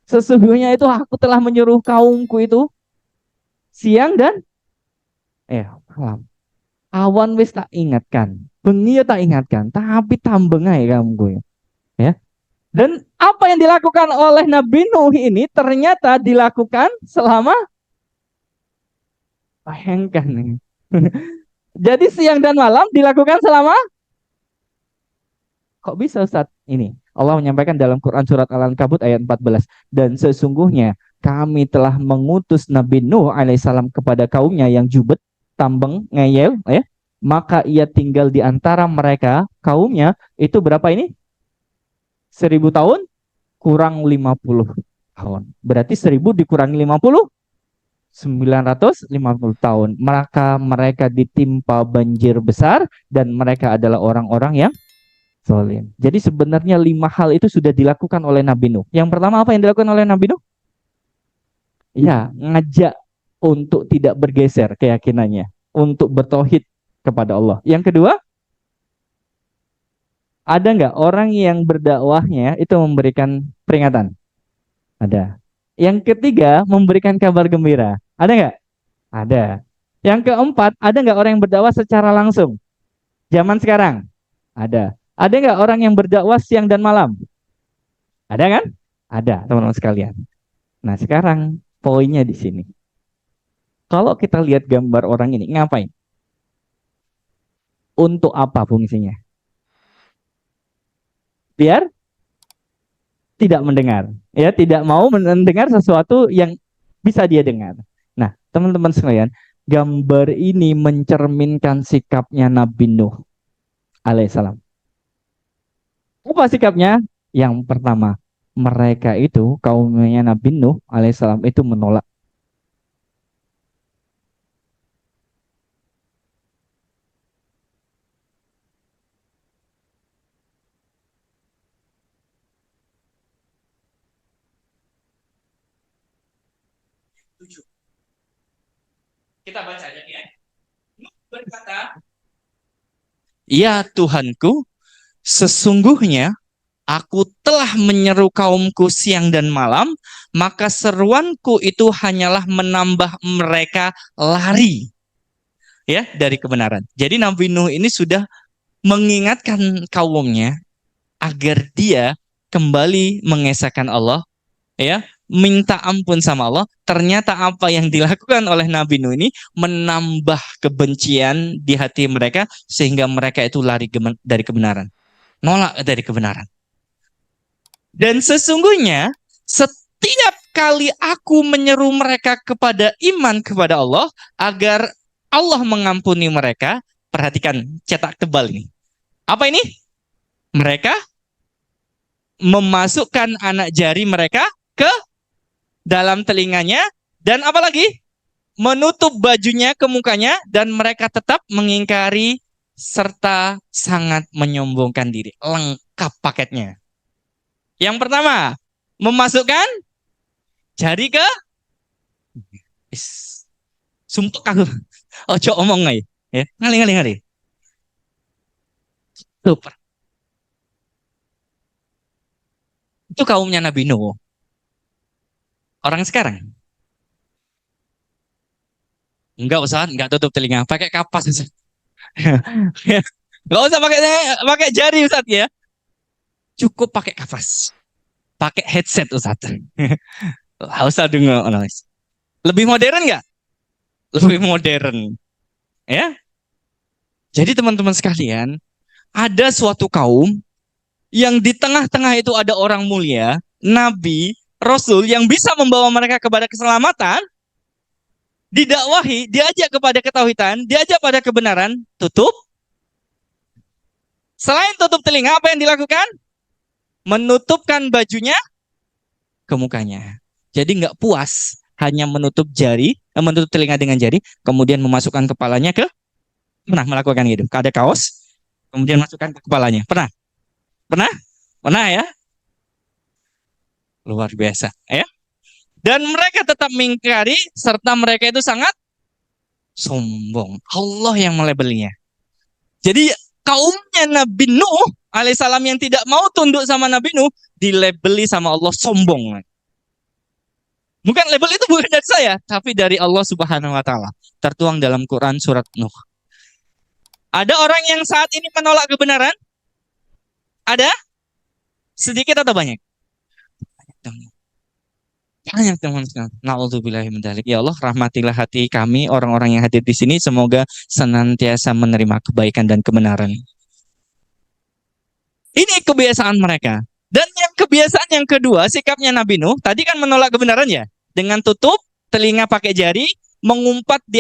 Sesungguhnya itu aku telah menyuruh kaumku itu siang dan malam. Awan wis tak ingatkan, bengi tak ingatkan, tapi tambeng ae kamu gue. Ya. Dan apa yang dilakukan oleh Nabi Nuh ini ternyata dilakukan selama, bayangkan nih. Jadi siang dan malam dilakukan selama, kok bisa Ustaz? Ini Allah menyampaikan dalam Quran surat Al-Ankabut ayat 14, dan sesungguhnya kami telah mengutus Nabi Nuh alaihissalam kepada kaumnya yang jubet, tambeng, ngeyel, ya. Maka ia tinggal di antara mereka, kaumnya itu berapa ini? 1.000 tahun kurang 50 tahun. Berarti 1.000 dikurangi 50, 950 tahun. Maka mereka ditimpa banjir besar dan mereka adalah orang-orang yang zalim. Jadi sebenarnya 5 hal itu sudah dilakukan oleh Nabi Nuh. Yang pertama apa yang dilakukan oleh Nabi Nuh? Ya, ngajak untuk tidak bergeser keyakinannya, untuk bertauhid kepada Allah. Yang kedua, ada nggak orang yang berdakwahnya itu memberikan peringatan? Ada. Yang ketiga, memberikan kabar gembira. Ada nggak? Ada. Yang keempat, ada nggak orang yang berdakwah secara langsung? Zaman sekarang? Ada. Ada nggak orang yang berdakwah siang dan malam? Ada kan? Ada, teman-teman sekalian. Nah, sekarang poinnya di sini. Kalau kita lihat gambar orang ini, ngapain? Untuk apa fungsinya? Biar tidak mendengar, ya, tidak mau mendengar sesuatu yang bisa dia dengar. Nah, teman-teman sekalian, gambar ini mencerminkan sikapnya Nabi Nuh alaihissalam. Apa sikapnya? Yang pertama, mereka itu kaumnya Nabi Nuh alaihissalam itu menolak. Kita baca aja ya. Nuh berkata, "Ya Tuhanku, sesungguhnya aku telah menyeru kaumku siang dan malam, maka seruanku itu hanyalah menambah mereka lari, ya, dari kebenaran." Jadi Nabi Nuh ini sudah mengingatkan kaumnya agar dia kembali mengesahkan Allah, ya, minta ampun sama Allah. Ternyata apa yang dilakukan oleh Nabi Nuh ini menambah kebencian di hati mereka sehingga mereka itu lari dari kebenaran, nolak dari kebenaran. Dan sesungguhnya setiap kali aku menyeru mereka kepada iman kepada Allah agar Allah mengampuni mereka, perhatikan cetak tebal ini. Apa ini? Mereka memasukkan anak jari mereka ke dalam telinganya dan apa lagi? Menutup bajunya ke mukanya dan mereka tetap mengingkari serta sangat menyombongkan diri. Lengkap paketnya. Yang pertama, memasukkan jari ke sumpek aku. Ojo omong ngai. Ya, ngali. Super. Itu kaumnya Nabi Nuh. Orang sekarang enggak usah, enggak tutup telinga, pakai kapas. Enggak usah pakai jari Ustaz ya. Cukup pakai kapas. Pakai headset Ustaz. Enggak usah dengar. Lebih modern enggak? Lebih modern. Ya. Jadi teman-teman sekalian, ada suatu kaum yang di tengah-tengah itu ada orang mulia, nabi, rasul yang bisa membawa mereka kepada keselamatan, didakwahi, diajak kepada ketauhidan, diajak pada kebenaran, tutup. Selain tutup telinga, apa yang dilakukan? Menutupkan bajunya ke mukanya. Jadi nggak puas hanya menutup telinga dengan jari, kemudian memasukkan kepalanya ke, pernah melakukan gitu. Ada kaos, kemudian masukkan ke kepalanya. Pernah? Pernah ya? Luar biasa, ya. Dan mereka tetap mengingkari serta mereka itu sangat sombong. Allah yang melabelinya. Jadi kaumnya Nabi Nuh alaihissalam yang tidak mau tunduk sama Nabi Nuh dilabeli sama Allah sombong. Bukan label itu bukan dari saya, tapi dari Allah Subhanahu wa taala. Tertuang dalam Quran surat Nuh. Ada orang yang saat ini menolak kebenaran? Ada? Sedikit atau banyak? Banyak teman-teman. Nauzubillahi min dzalik. Ya Allah, rahmatilah hati kami orang-orang yang hadir di sini, semoga senantiasa menerima kebaikan dan kebenaran. Ini kebiasaan mereka. Dan yang kebiasaan yang kedua, sikapnya Nabi Nuh, tadi kan menolak kebenaran ya, dengan tutup telinga pakai jari, mengumpat di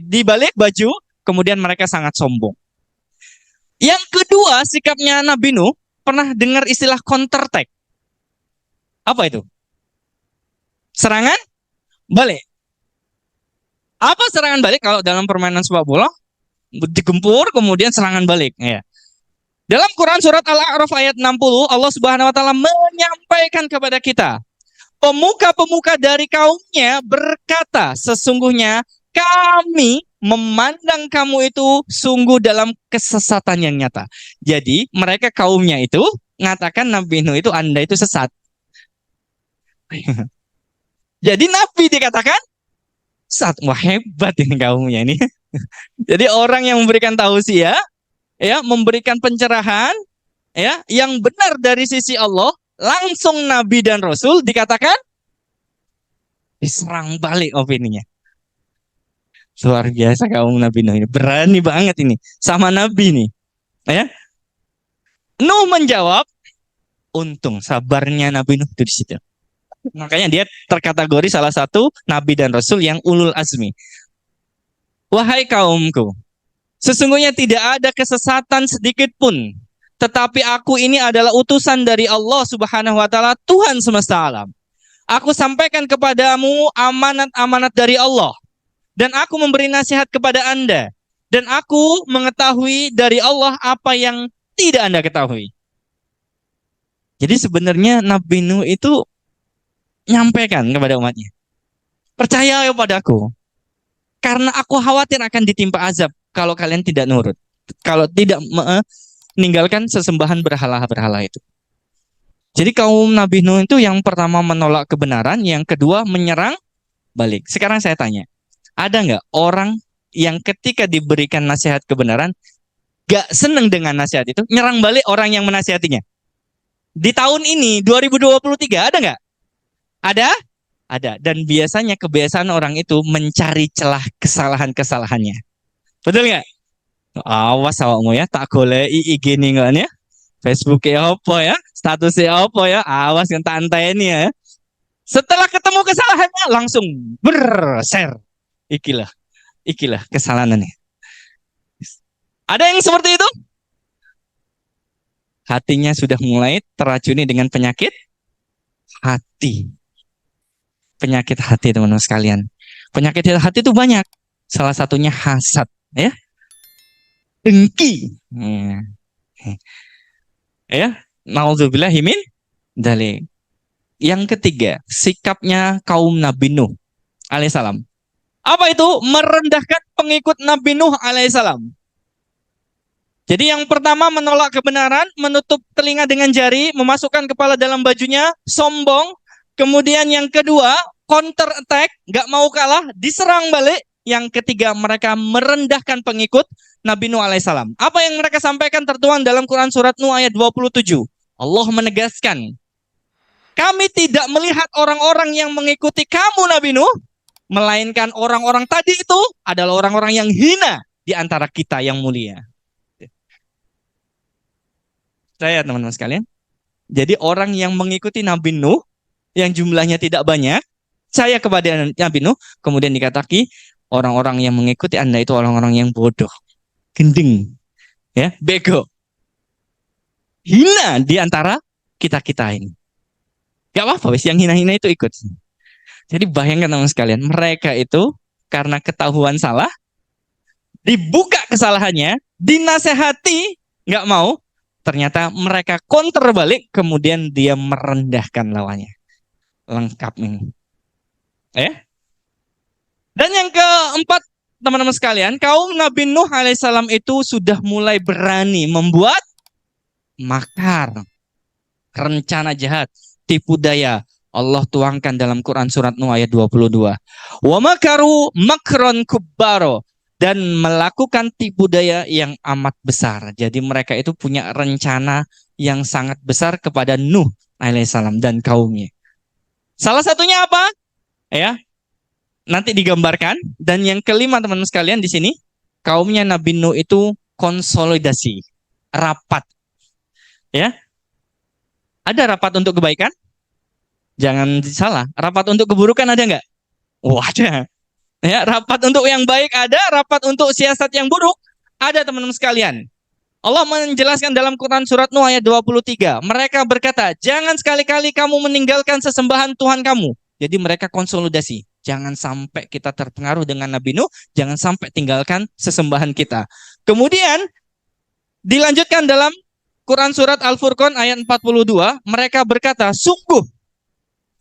di balik baju, kemudian mereka sangat sombong. Yang kedua, sikapnya Nabi Nuh, pernah dengar istilah counter attack? Apa itu? Serangan balik. Apa serangan balik? Kalau dalam permainan sepak bola, digempur kemudian serangan balik. Ya. Dalam Quran surat Al-A'raf ayat 60, Allah Subhanahu wa taala menyampaikan kepada kita, pemuka-pemuka dari kaumnya berkata, sesungguhnya kami memandang kamu itu sungguh dalam kesesatan yang nyata. Jadi mereka kaumnya itu mengatakan Nabi Nuh itu Anda itu sesat. Jadi Nabi dikatakan sesat. Wah, hebat ini kaumnya ini. Jadi orang yang memberikan tausiah, ya, memberikan pencerahan, ya, yang benar dari sisi Allah, langsung Nabi dan Rasul dikatakan diserang balik opininya. Luar biasa kaum Nabi Nuh ini, berani banget ini sama Nabi nih, ya. Nuh menjawab, untung sabarnya Nabi Nuh itu di situ. Makanya dia terkategori salah satu Nabi dan Rasul yang ulul azmi. Wahai kaumku, sesungguhnya tidak ada kesesatan sedikit pun, tetapi aku ini adalah utusan dari Allah Subhanahu wa taala, Tuhan semesta alam. Aku sampaikan kepadamu amanat-amanat dari Allah, dan aku memberi nasihat kepada Anda, dan aku mengetahui dari Allah apa yang tidak Anda ketahui. Jadi sebenarnya Nabi Nuh itu nyampaikan kepada umatnya, percaya padaku, karena aku khawatir akan ditimpa azab kalau kalian tidak nurut, kalau tidak meninggalkan sesembahan berhala-berhala itu. Jadi kaum Nabi Nuh itu yang pertama menolak kebenaran, yang kedua menyerang balik. Sekarang saya tanya, ada nggak orang yang ketika diberikan nasihat kebenaran gak seneng dengan nasihat itu, nyerang balik orang yang menasihatinya? Di tahun ini 2023 ada nggak? Ada? Ada. Dan biasanya kebiasaan orang itu mencari celah kesalahan-kesalahannya. Betul nggak? Awas awakmu ya, tak goleki IG nih nggak ya. Facebooknya apa ya, statusnya apa ya, awas yang tak ini ya. Setelah ketemu kesalahannya langsung share. Ikilah, ikilah kesalahannya. Ada yang seperti itu? Hatinya sudah mulai teracuni dengan penyakit hati. Penyakit hati teman-teman sekalian. Penyakit hati itu banyak. Salah satunya hasad, ya. Dengki. Ya, nauzubillahi min dzalik. Yang ketiga, sikapnya kaum Nabi Nuh alaihissalam. Apa itu? Merendahkan pengikut Nabi Nuh alaihissalam. Jadi yang pertama menolak kebenaran, menutup telinga dengan jari, memasukkan kepala dalam bajunya, sombong. Kemudian yang kedua, counter attack, nggak mau kalah, diserang balik. Yang ketiga, mereka merendahkan pengikut Nabi Nuh alaihissalam. Apa yang mereka sampaikan tertuang dalam Quran surat Nuh ayat 27. Allah menegaskan, kami tidak melihat orang-orang yang mengikuti kamu Nabi Nuh, melainkan orang-orang tadi itu adalah orang-orang yang hina di antara kita yang mulia. Saya teman-teman sekalian. Jadi orang yang mengikuti Nabi Nuh yang jumlahnya tidak banyak, saya kepada Nabi Nuh, kemudian dikatakan orang-orang yang mengikuti Anda itu orang-orang yang bodoh, gendeng, ya, bego, hina di antara kita-kita ini. Gak apa-apa, yang hina-hina itu ikut. Jadi bayangkan teman-teman sekalian, mereka itu karena ketahuan salah, dibuka kesalahannya, dinasehati, nggak mau. Ternyata mereka counter balik, kemudian dia merendahkan lawannya. Lengkap ini. Dan yang keempat, teman-teman sekalian, kaum Nabi Nuh alaihissalam itu sudah mulai berani membuat makar, rencana jahat, tipu daya. Allah tuangkan dalam Quran surat Nuh ayat 22. Wa makaru makron kubbaro. Dan melakukan tipu daya yang amat besar. Jadi mereka itu punya rencana yang sangat besar kepada Nuh alaihissalam dan kaumnya. Salah satunya apa? Ya, nanti digambarkan. Dan yang kelima teman-teman sekalian di sini, kaumnya Nabi Nuh itu konsolidasi, rapat. Ya, ada rapat untuk kebaikan? Jangan salah. Rapat untuk keburukan ada nggak? Ada. Ya, rapat untuk yang baik ada, rapat untuk siasat yang buruk ada teman-teman sekalian. Allah menjelaskan dalam Quran surat Nuh ayat 23. Mereka berkata, jangan sekali-kali kamu meninggalkan sesembahan Tuhan kamu. Jadi mereka konsolidasi. Jangan sampai kita terpengaruh dengan Nabi Nuh, jangan sampai tinggalkan sesembahan kita. Kemudian dilanjutkan dalam Quran surat Al-Furqan ayat 42. Mereka berkata, sungguh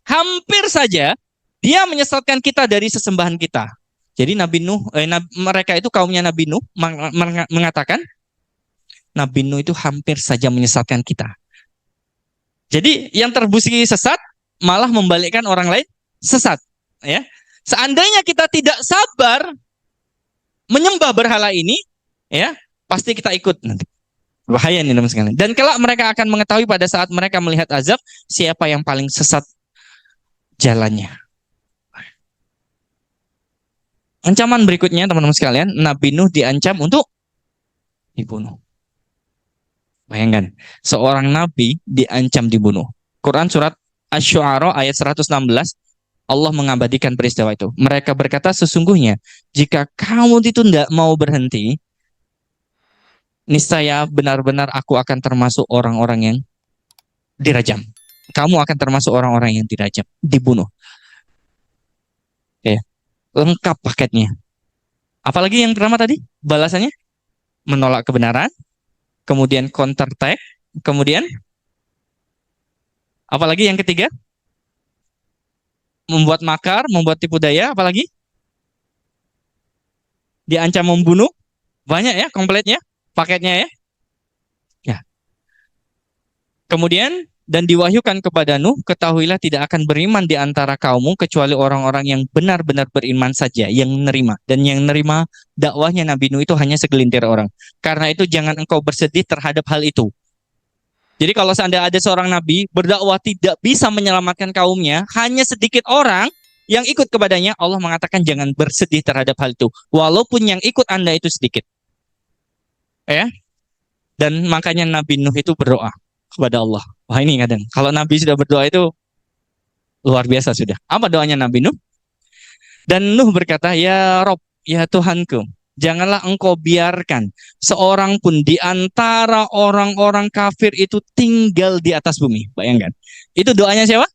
hampir saja dia menyesatkan kita dari sesembahan kita. Jadi Nabi Nuh, mereka itu kaumnya Nabi Nuh mengatakan, Nabi Nuh itu hampir saja menyesatkan kita. Jadi yang terbukti sesat malah membalikkan orang lain sesat. Ya, seandainya kita tidak sabar menyembah berhala ini, ya pasti kita ikut nanti. Bahaya nih teman-teman sekalian. Dan kelak mereka akan mengetahui pada saat mereka melihat azab siapa yang paling sesat jalannya. Ancaman berikutnya teman-teman sekalian, Nabi Nuh diancam untuk dibunuh. Bayangkan, seorang nabi diancam dibunuh. Quran surat Asy-Syu'ara ayat 116, Allah mengabadikan peristiwa itu. Mereka berkata, sesungguhnya jika kamu itu tidak mau berhenti, niscaya benar-benar aku akan termasuk orang-orang yang dirajam. Kamu akan termasuk orang-orang yang dirajam, dibunuh. Ya, lengkap paketnya. Apalagi yang pertama tadi, balasannya menolak kebenaran, kemudian counter attack, kemudian apalagi yang ketiga, membuat makar, membuat tipu daya, apalagi diancam membunuh. Banyak ya kompletnya, paketnya ya. Ya. Kemudian dan diwahyukan kepada Nuh, ketahuilah tidak akan beriman di antara kaummu kecuali orang-orang yang benar-benar beriman saja, yang menerima. Dan yang menerima dakwahnya Nabi Nuh itu hanya segelintir orang. Karena itu jangan engkau bersedih terhadap hal itu. Jadi kalau seandainya ada seorang nabi berdakwah tidak bisa menyelamatkan kaumnya, hanya sedikit orang yang ikut kepadanya, Allah mengatakan jangan bersedih terhadap hal itu. Walaupun yang ikut Anda itu sedikit. Ya. Dan makanya Nabi Nuh itu berdoa kepada Allah. Wah, ini kadang kalau Nabi sudah berdoa itu luar biasa sudah. Apa doanya Nabi Nuh? Dan Nuh berkata, ya Rob, ya Tuhanku, janganlah engkau biarkan seorang pun di antara orang-orang kafir itu tinggal di atas bumi. Bayangkan. Itu doanya siapa?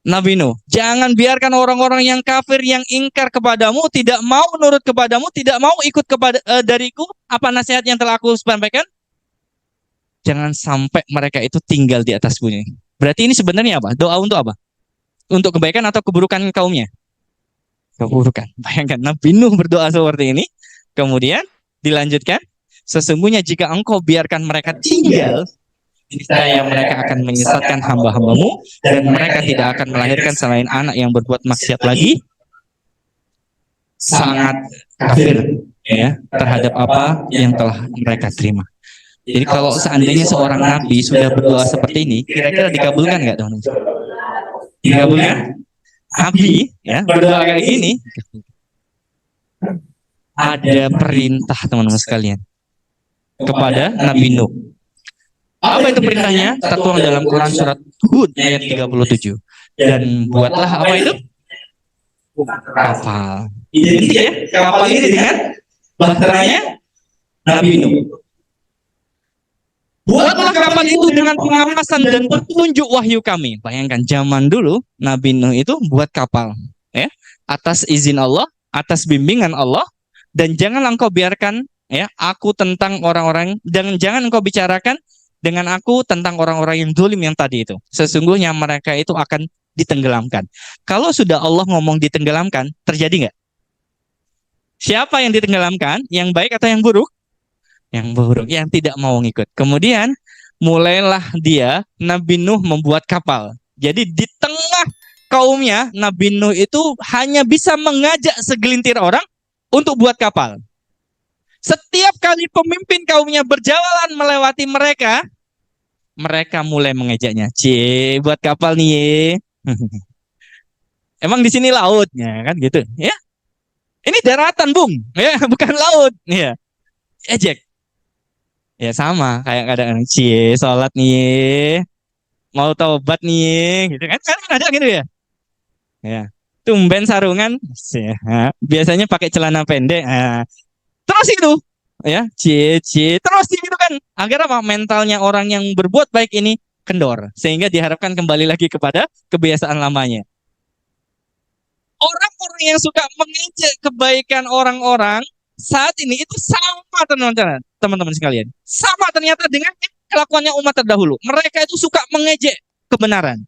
Nabi Nuh. Jangan biarkan orang-orang yang kafir, yang ingkar kepadamu, tidak mau nurut kepadamu, tidak mau ikut kepada dariku. Apa nasihat yang telah aku sampaikan? Jangan sampai mereka itu tinggal di atas bumi. Berarti ini sebenarnya apa? Doa untuk apa? Untuk kebaikan atau keburukan kaumnya? Keburukan. Bayangkan Nabi Nuh berdoa seperti ini. Kemudian dilanjutkan. Sesungguhnya jika engkau biarkan mereka tinggal, niscaya mereka akan menyesatkan hamba-hambamu dan mereka tidak akan melahirkan selain anak yang berbuat maksiat lagi, sangat kafir ya terhadap apa yang telah mereka terima. Jadi kalau seandainya seorang nabi sudah berdoa seperti ini, kira-kira dikabulkan nggak, teman-teman? Dikabulkan? Nabi ya berdoa kayak gini, ada perintah teman-teman sekalian kepada Nabi Nuh. Apa itu perintahnya? Tertuang dalam Quran surat Hud ayat 37. Dan buatlah apa itu? Kapal. Identik ya, kapal ini dengan bahteranya Nabi Nuh. Buatlah kapal itu dengan pengawasan dan petunjuk wahyu kami. Bayangkan zaman dulu Nabi Nuh itu buat kapal ya, atas izin Allah, atas bimbingan Allah, dan jangan engkau biarkan ya aku tentang orang-orang, dan jangan engkau bicarakan dengan aku tentang orang-orang yang zalim yang tadi itu. Sesungguhnya mereka itu akan ditenggelamkan. Kalau sudah Allah ngomong ditenggelamkan, terjadi nggak? Siapa yang ditenggelamkan? Yang baik atau yang buruk? Yang buruk, yang tidak mau ngikut. Kemudian mulailah dia, Nabi Nuh membuat kapal. Jadi di tengah kaumnya, Nabi Nuh itu hanya bisa mengajak segelintir orang untuk buat kapal. Setiap kali pemimpin kaumnya berjalan melewati mereka, mereka mulai mengejaknya. Cie, buat kapal nih ye. Emang di sini lautnya kan gitu ya. Ini daratan, Bung. Ya, bukan laut. Ya. Ejek. Ya sama kayak kadang cie, sholat nih. Mau taubat nih, gitu kan. Kan ada gitu ya. Ya. Tumben sarungan. Ya. Biasanya pakai celana pendek. Nah. Terus itu ya, cie terus gitu kan, agar apa, mentalnya orang yang berbuat baik ini kendor, sehingga diharapkan kembali lagi kepada kebiasaan lamanya. Orang-orang yang suka mengejek kebaikan orang-orang saat ini itu sama teman-teman sekalian, sama ternyata dengan kelakuannya umat terdahulu. Mereka itu suka mengejek kebenaran.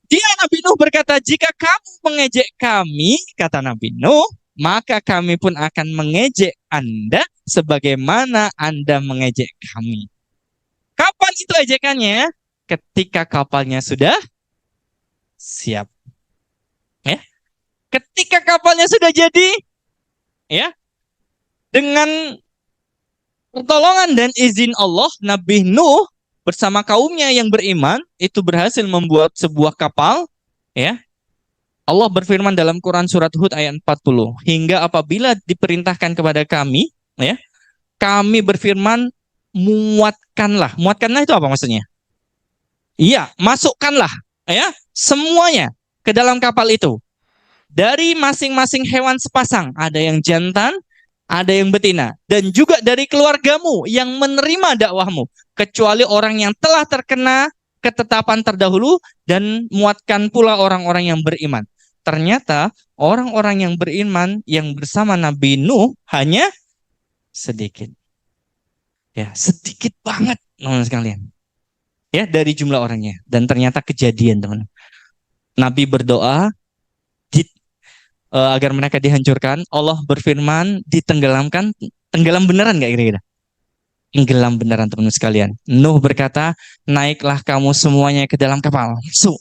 Dia Nabi Nuh berkata, jika kamu mengejek kami, kata Nabi Nuh, maka kami pun akan mengejek Anda sebagaimana Anda mengejek kami. Kapan itu ejekannya? Ketika kapalnya sudah siap. Ya. Ketika kapalnya sudah jadi, ya, dengan pertolongan dan izin Allah, Nabi Nuh bersama kaumnya yang beriman itu berhasil membuat sebuah kapal, ya. Allah berfirman dalam Quran surat Hud ayat 40, hingga apabila diperintahkan kepada kami, ya, kami berfirman, muatkanlah. Muatkanlah itu apa maksudnya? Iya, masukkanlah ya semuanya ke dalam kapal itu. Dari masing-masing hewan sepasang, ada yang jantan, ada yang betina, dan juga dari keluargamu yang menerima dakwahmu, kecuali orang yang telah terkena ketetapan terdahulu, dan muatkan pula orang-orang yang beriman. Ternyata orang-orang yang beriman yang bersama Nabi Nuh hanya sedikit. Ya, sedikit banget, teman-teman sekalian. Ya, dari jumlah orangnya. Dan ternyata kejadian, teman. Nabi berdoa agar mereka dihancurkan. Allah berfirman, ditenggelamkan. Tenggelam beneran nggak kira-kira? Tenggelam beneran, teman-teman sekalian. Nuh berkata, naiklah kamu semuanya ke dalam kapal. Masuk.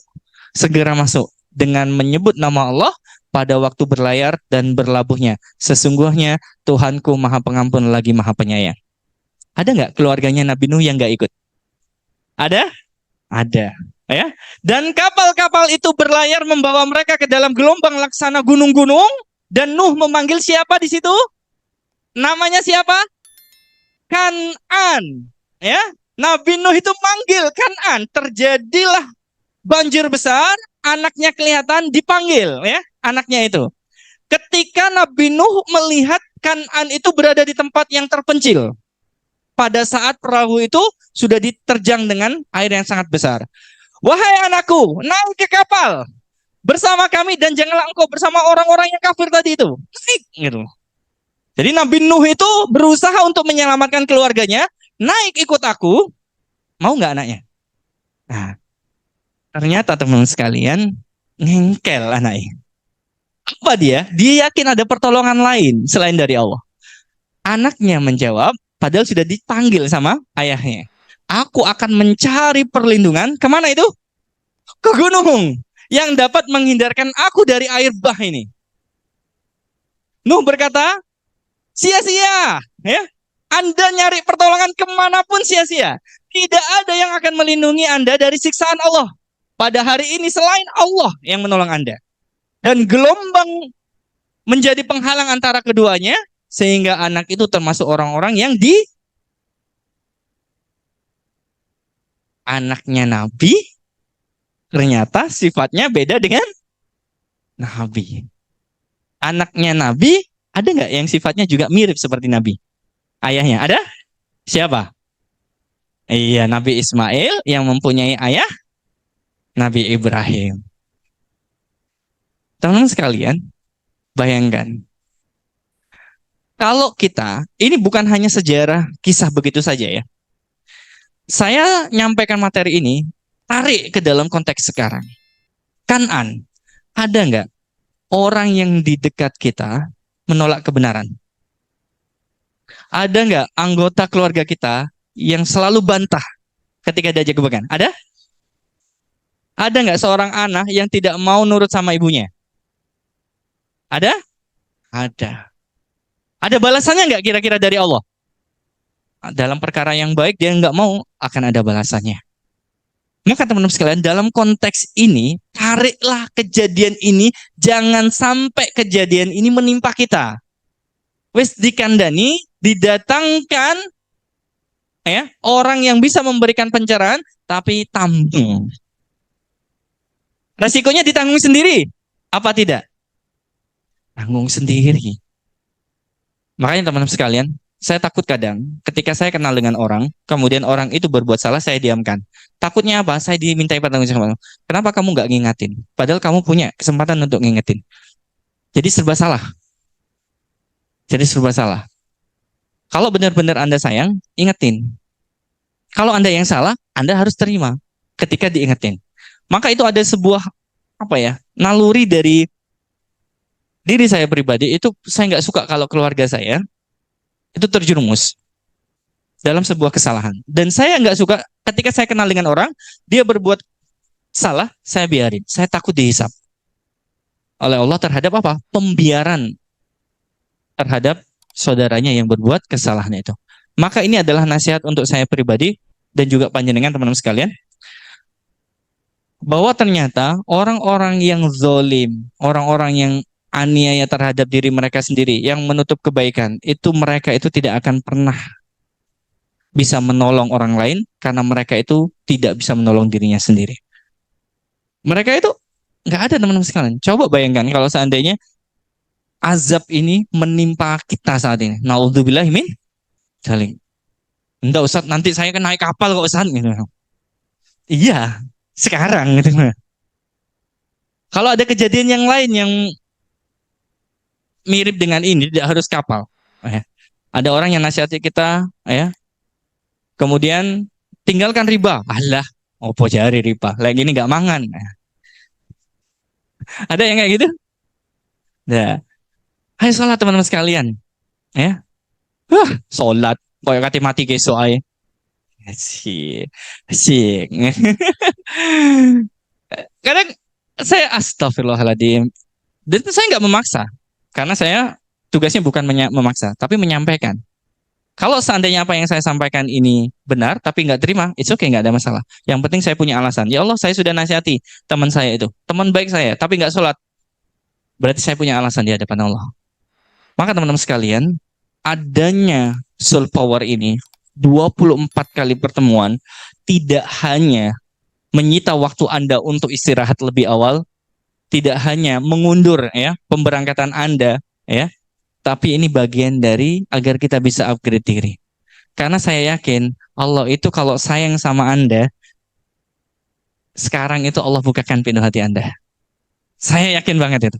Segera masuk. Dengan menyebut nama Allah pada waktu berlayar dan berlabuhnya. Sesungguhnya Tuhanku Maha Pengampun lagi Maha Penyayang. Ada nggak keluarganya Nabi Nuh yang nggak ikut? Ada? Ada. Ya. Dan kapal-kapal itu berlayar membawa mereka ke dalam gelombang laksana gunung-gunung. Dan Nuh memanggil siapa di situ? Namanya siapa? Kan'an. Ya, Nabi Nuh itu manggil Kan'an. Terjadilah banjir besar, anaknya kelihatan dipanggil, ya, anaknya itu. Ketika Nabi Nuh melihat Kan'an itu berada di tempat yang terpencil. Pada saat perahu itu sudah diterjang dengan air yang sangat besar. Wahai anakku, naik ke kapal bersama kami dan janganlah engkau bersama orang-orang yang kafir tadi itu. Naik, gitu. Jadi Nabi Nuh itu berusaha untuk menyelamatkan keluarganya. Naik ikut aku, mau nggak anaknya? Nah, ternyata teman sekalian, ngengkel anaknya. Apa dia? Dia yakin ada pertolongan lain selain dari Allah. Anaknya menjawab, padahal sudah dipanggil sama ayahnya. Aku akan mencari perlindungan, kemana itu? Ke gunung, yang dapat menghindarkan aku dari air bah ini. Nuh berkata, sia-sia, ya. Anda nyari pertolongan kemanapun sia-sia. Tidak ada yang akan melindungi Anda dari siksaan Allah. Pada hari ini selain Allah yang menolong Anda. Dan gelombang menjadi penghalang antara keduanya, sehingga anak itu termasuk orang-orang yang anaknya Nabi, ternyata sifatnya beda dengan Nabi. Anaknya Nabi, ada nggak yang sifatnya juga mirip seperti Nabi? Ayahnya, ada? Siapa? Iya, Nabi Ismail yang mempunyai ayah Nabi Ibrahim. Teman-teman sekalian, bayangkan. Kalau kita, ini bukan hanya sejarah kisah begitu saja ya. Saya nyampaikan materi ini, tarik ke dalam konteks sekarang. Kan'an, ada nggak orang yang di dekat kita menolak kebenaran? Ada nggak anggota keluarga kita yang selalu bantah ketika diajak kebaikan? Ada? Ada nggak seorang anak yang tidak mau nurut sama ibunya? Ada? Ada. Ada balasannya nggak kira-kira dari Allah? Dalam perkara yang baik dia nggak mau, akan ada balasannya. Maka teman-teman sekalian, dalam konteks ini, tariklah kejadian ini, jangan sampai kejadian ini menimpa kita. Wes dikandani, didatangkan ya orang yang bisa memberikan pencerahan, tapi tanggung. Resikonya ditanggung sendiri, apa tidak? Tanggung sendiri. Makanya teman-teman sekalian, saya takut kadang ketika saya kenal dengan orang, kemudian orang itu berbuat salah, saya diamkan. Takutnya apa? Saya dimintai pertanggungjawaban. Kenapa kamu nggak ngingatin? Padahal kamu punya kesempatan untuk ngingetin. Jadi serba salah. Kalau benar-benar Anda sayang, ingetin. Kalau Anda yang salah, Anda harus terima ketika diingetin. Maka itu ada sebuah naluri dari diri saya pribadi, itu saya nggak suka kalau keluarga saya itu terjerumus dalam sebuah kesalahan. Dan saya nggak suka ketika saya kenal dengan orang, dia berbuat salah, saya biarin. Saya takut dihisap oleh Allah terhadap apa? Pembiaran terhadap saudaranya yang berbuat kesalahan itu. Maka ini adalah nasihat untuk saya pribadi dan juga panjenengan teman-teman sekalian, bahwa ternyata orang-orang yang zolim, orang-orang yang aniaya terhadap diri mereka sendiri, yang menutup kebaikan, itu mereka itu tidak akan pernah bisa menolong orang lain karena mereka itu tidak bisa menolong dirinya sendiri. Mereka itu nggak ada teman-teman sekalian. Coba bayangkan kalau seandainya azab ini menimpa kita saat ini. Naudzubillah min dzalik. Enggak Ustaz, nanti saya kan naik kapal kok Ustaz gitu. Iya, sekarang gitu. Kalau ada kejadian yang lain yang mirip dengan ini, tidak harus kapal. Ada orang yang nasihati kita, ya. Kemudian tinggalkan riba. Alah, opo jari riba. Lagi ini nggak mangan. Ada yang kayak gitu? Nah, ayo sholat teman-teman sekalian, ya. Sholat, kayak kati mati kesok aja. Asik. Kadang saya astagfirullahaladzim. Dan saya nggak memaksa. Karena saya tugasnya bukan memaksa, tapi menyampaikan. Kalau seandainya apa yang saya sampaikan ini benar, tapi nggak terima, it's okay, nggak ada masalah. Yang penting saya punya alasan. Ya Allah, saya sudah nasihati teman saya itu. Teman baik saya, tapi nggak sholat. Berarti saya punya alasan di hadapan Allah. Maka teman-teman sekalian, adanya soul power ini 24 kali pertemuan tidak hanya menyita waktu Anda untuk istirahat lebih awal, tidak hanya mengundur ya pemberangkatan Anda ya, tapi ini bagian dari agar kita bisa upgrade diri. Karena saya yakin Allah itu kalau sayang sama Anda, sekarang itu Allah bukakan pintu hati Anda. Saya yakin banget itu.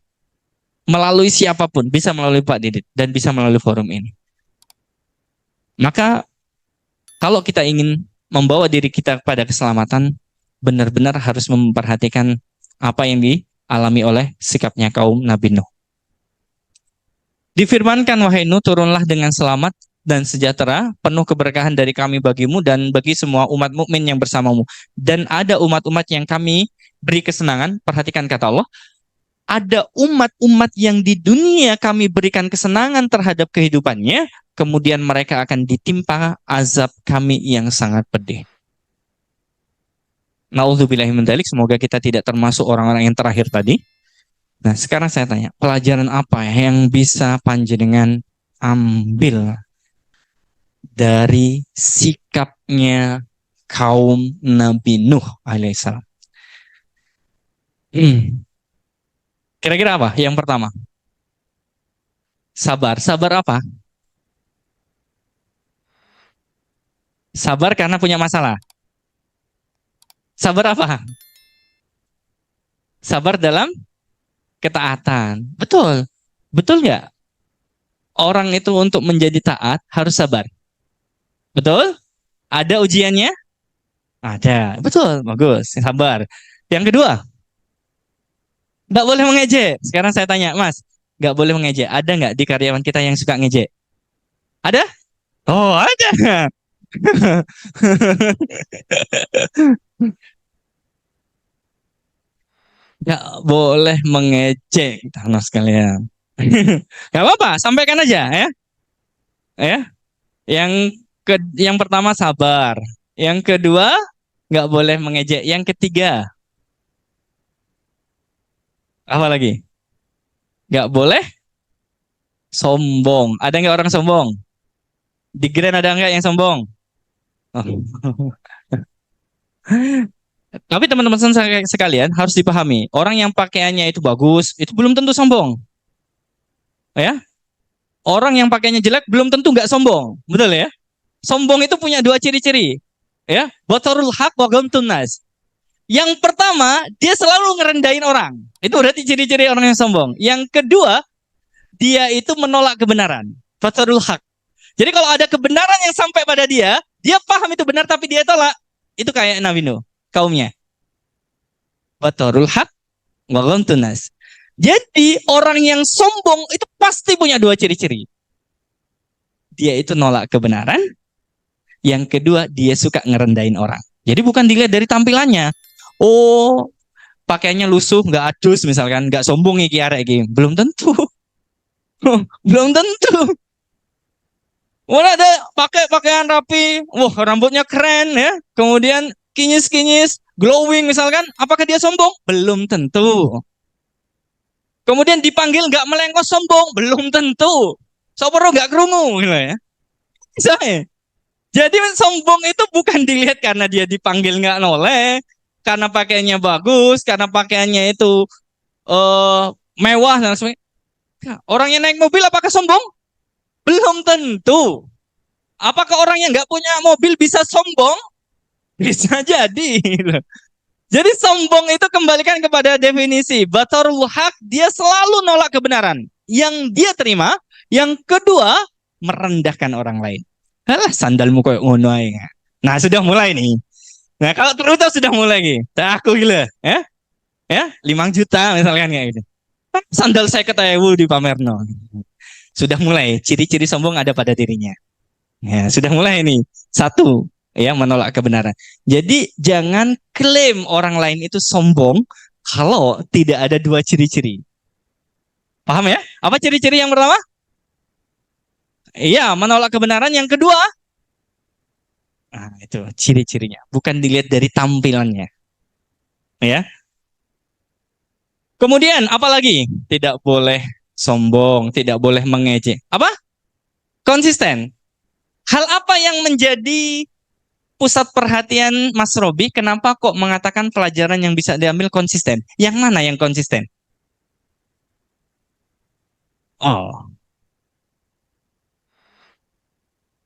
Melalui siapapun, bisa melalui Pak Didit dan bisa melalui forum ini. Maka kalau kita ingin membawa diri kita pada keselamatan, benar-benar harus memperhatikan apa yang dialami oleh sikapnya kaum Nabi Nuh. Difirmankan, wahai Nuh, turunlah dengan selamat dan sejahtera, penuh keberkahan dari kami bagimu dan bagi semua umat mukmin yang bersamamu. Dan ada umat-umat yang kami beri kesenangan. Perhatikan kata Allah. Ada umat-umat yang di dunia kami berikan kesenangan terhadap kehidupannya, kemudian mereka akan ditimpa azab kami yang sangat pedih. Na'udzubillahi min dzalik, semoga kita tidak termasuk orang-orang yang terakhir tadi. Nah, sekarang saya tanya, pelajaran apa yang bisa panjenengan ambil dari sikapnya kaum Nabi Nuh alaihissalam? Kira-kira apa? Yang pertama, sabar. Sabar apa? Sabar karena punya masalah. Sabar apa? Sabar dalam ketaatan. Betul. Betul nggak? Orang itu untuk menjadi taat harus sabar. Betul? Ada ujiannya? Ada. Betul. Bagus. Sabar. Yang kedua, nggak boleh mengejek. Sekarang saya tanya, Mas, nggak boleh mengejek. Ada nggak di karyawan kita yang suka ngejek? Ada? Oh, ada. Nggak boleh mengejek, tanah sekalian. Nggak apa-apa, sampaikan aja ya. Ya. Yang pertama sabar. Yang kedua nggak boleh mengejek. Yang ketiga apa lagi? Nggak boleh sombong. Ada nggak orang sombong? Di Grand ada nggak yang sombong? Oh. Tapi teman-teman sekalian harus dipahami, orang yang pakaiannya itu bagus, itu belum tentu sombong. Ya, orang yang pakaiannya jelek belum tentu nggak sombong, betul ya? Sombong itu punya dua ciri-ciri, ya. Batarul haq wa ghamtun nas. Yang pertama, dia selalu ngerendahin orang. Itu berarti ciri-ciri orang yang sombong. Yang kedua, dia itu menolak kebenaran. Batarul haq. Jadi kalau ada kebenaran yang sampai pada dia paham itu benar tapi dia tolak. Itu kayak Nabi Nuh, kaumnya. Batarul haq wa ghamtun nas. Jadi orang yang sombong itu pasti punya dua ciri-ciri. Dia itu nolak kebenaran. Yang kedua, dia suka ngerendahin orang. Jadi bukan dilihat dari tampilannya. Oh, pakaiannya lusuh, nggak adus misalkan, nggak sombong iki arek iki. Belum tentu. Belum tentu. Wah, ada pakai pakaian rapi, wah rambutnya keren ya. Kemudian kinyis-kinyis, glowing misalkan, apakah dia sombong? Belum tentu. Kemudian dipanggil nggak melengkos sombong, belum tentu. Soporo nggak kerungu gitu ya. Misalnya. Jadi sombong itu bukan dilihat karena dia dipanggil nggak noleh, karena pakaiannya bagus, karena pakaiannya itu mewah dan sebagainya. Orang yang naik mobil apakah sombong? Belum tentu. Apakah orang yang nggak punya mobil bisa sombong? Bisa jadi. Jadi sombong itu kembalikan kepada definisi. Batarul haq, dia selalu nolak kebenaran. Yang dia terima. Yang kedua, merendahkan orang lain. Alah, sandalmu kayak ngono ae. Nah, sudah mulai nih. Nah, kalau terus sudah mulai nih. Aku gila, ya? Ya, 5 juta misalkan kayak gitu. Sandal saya ketahui di pamerno. Sudah mulai, ciri-ciri sombong ada pada dirinya. Ya, sudah mulai nih. Satu, ya, menolak kebenaran. Jadi jangan klaim orang lain itu sombong kalau tidak ada dua ciri-ciri. Paham ya? Apa ciri-ciri yang pertama? Iya, menolak kebenaran. Yang kedua, nah itu ciri-cirinya. Bukan dilihat dari tampilannya. Ya. Kemudian apa lagi? Tidak boleh sombong, tidak boleh mengejek. Apa? Konsisten. Hal apa yang menjadi pusat perhatian Mas Robi? Kenapa kok mengatakan pelajaran yang bisa diambil konsisten? Yang mana yang konsisten? Oh,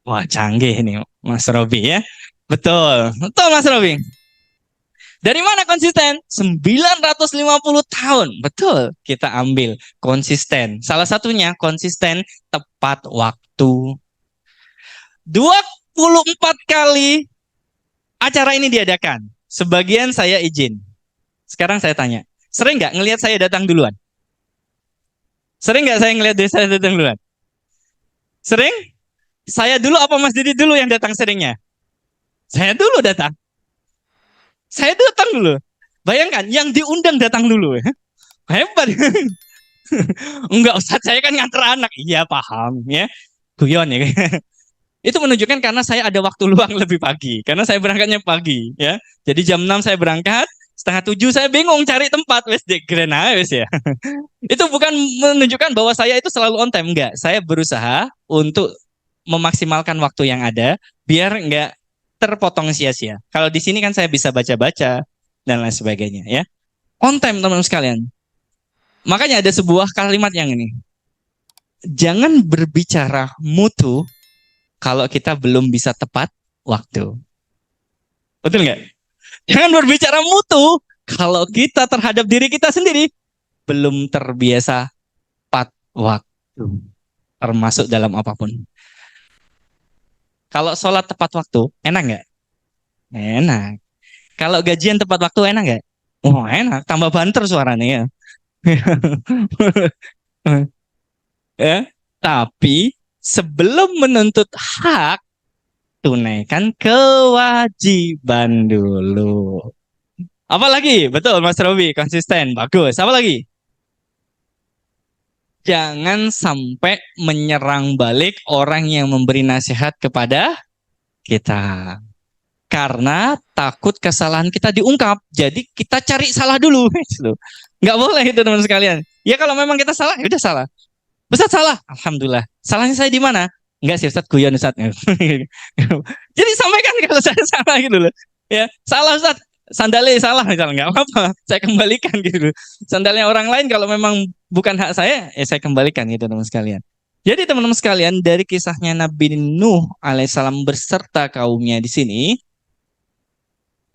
wah canggih nih Mas Robi ya. Betul, betul Mas Robi. Dari mana konsisten? 950 tahun. Betul, kita ambil konsisten. Salah satunya konsisten tepat waktu. 24 kali acara ini diadakan. Sebagian saya izin. Sekarang saya tanya, sering nggak ngelihat saya datang duluan? Sering nggak saya ngelihat saya datang duluan? Sering? Saya dulu apa Mas Didi dulu yang datang seringnya? Saya dulu datang. Saya datang dulu. Bayangkan, yang diundang datang dulu. Hebat. Enggak Ustaz, saya kan nganter anak. Iya paham ya. Guyon ya. Itu menunjukkan karena saya ada waktu luang lebih pagi. Karena saya berangkatnya pagi ya. Jadi jam 6 saya berangkat, setengah 7 saya bingung cari tempat. Wes di Grand wes ya. Itu bukan menunjukkan bahwa saya itu selalu on time. Enggak, saya berusaha untuk memaksimalkan waktu yang ada biar enggak terpotong sia-sia. Kalau di sini kan saya bisa baca-baca dan lain sebagainya ya. On time teman-teman sekalian. Makanya ada sebuah kalimat yang ini. Jangan berbicara mutu kalau kita belum bisa tepat waktu. Betul nggak? Jangan berbicara mutu kalau kita terhadap diri kita sendiri belum terbiasa tepat waktu. Termasuk dalam apapun. Kalau sholat tepat waktu, enak nggak? Enak. Kalau gajian tepat waktu, enak nggak? Oh enak, tambah banter suaranya ya. Ya, tapi sebelum menuntut hak, tunaikan kewajiban dulu. Apa lagi? Betul Mas Robi, konsisten, bagus. Apa lagi? Jangan sampai menyerang balik orang yang memberi nasihat kepada kita. Karena takut kesalahan kita diungkap. Jadi kita cari salah dulu. Nggak boleh itu teman sekalian. Ya kalau memang kita salah, ya udah salah. Ustaz salah, alhamdulillah. Salahnya saya di mana? Enggak sih Ustaz, guyon Ustaz. Jadi sampaikan kalau saya salah gitu loh. Ya, salah Ustaz. Sandalnya salah misalnya, nggak apa-apa. Saya kembalikan gitu loh. Sandalnya orang lain kalau memang bukan hak saya, ya saya kembalikan gitu teman sekalian. Jadi teman-teman sekalian, dari kisahnya Nabi Nuh alaihissalam berserta kaumnya di sini,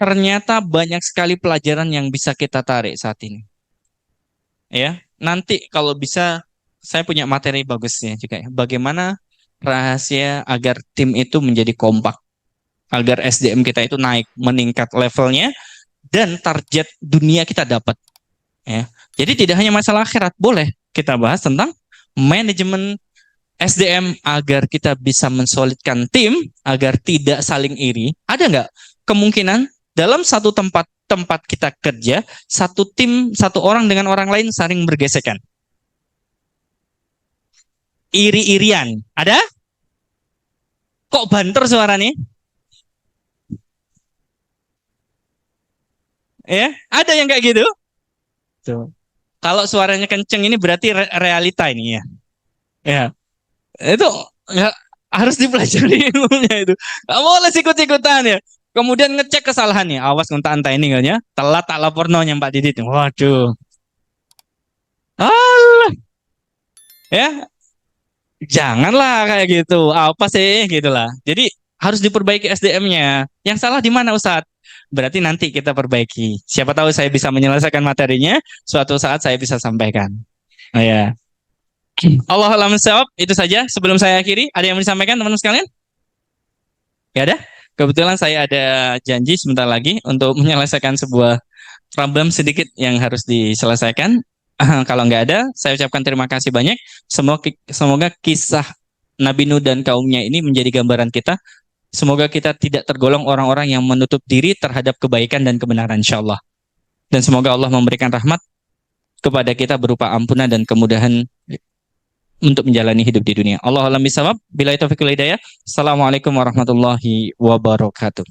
ternyata banyak sekali pelajaran yang bisa kita tarik saat ini. Ya, nanti kalau bisa saya punya materi bagusnya juga ya. Bagaimana rahasia agar tim itu menjadi kompak, agar SDM kita itu naik, meningkat levelnya, dan target dunia kita dapat. Ya, jadi tidak hanya masalah akhirat, boleh kita bahas tentang manajemen SDM agar kita bisa mensolidkan tim, agar tidak saling iri. Ada nggak kemungkinan dalam satu tempat kita kerja, satu tim, satu orang dengan orang lain saling bergesekan? Iri-irian. Ada? Kok banter suara nih? Ya, ada yang kayak gitu? Tuh. Kalau suaranya kenceng ini berarti realita ini ya. Ya, itu nggak harus dipelajari ilmunya itu. Nggak boleh ikut-ikutan ya. Kemudian ngecek kesalahannya. Awas ngontak ini kan ya. Telat tak lapor nonya Mbak Didit. Waduh. Ah, ya janganlah kayak gitu. Apa sih gitulah. Jadi harus diperbaiki SDM-nya. Yang salah di mana Ustadz? Berarti nanti kita perbaiki. Siapa tahu saya bisa menyelesaikan materinya. Suatu saat saya bisa sampaikan. Oh ya. Allah alam shawab, itu saja. Sebelum saya akhiri, ada yang mau disampaikan teman-teman sekalian? Ya ada. Kebetulan saya ada janji sebentar lagi untuk menyelesaikan sebuah problem sedikit yang harus diselesaikan. Kalau nggak ada, saya ucapkan terima kasih banyak. Semoga kisah Nabi Nuh dan kaumnya ini menjadi gambaran kita. Semoga kita tidak tergolong orang-orang yang menutup diri terhadap kebaikan dan kebenaran, insyaallah. Dan semoga Allah memberikan rahmat kepada kita berupa ampunan dan kemudahan untuk menjalani hidup di dunia. Allahumma bishawab. Billahi taufiq wal hidayah. Assalamualaikum warahmatullahi wabarakatuh.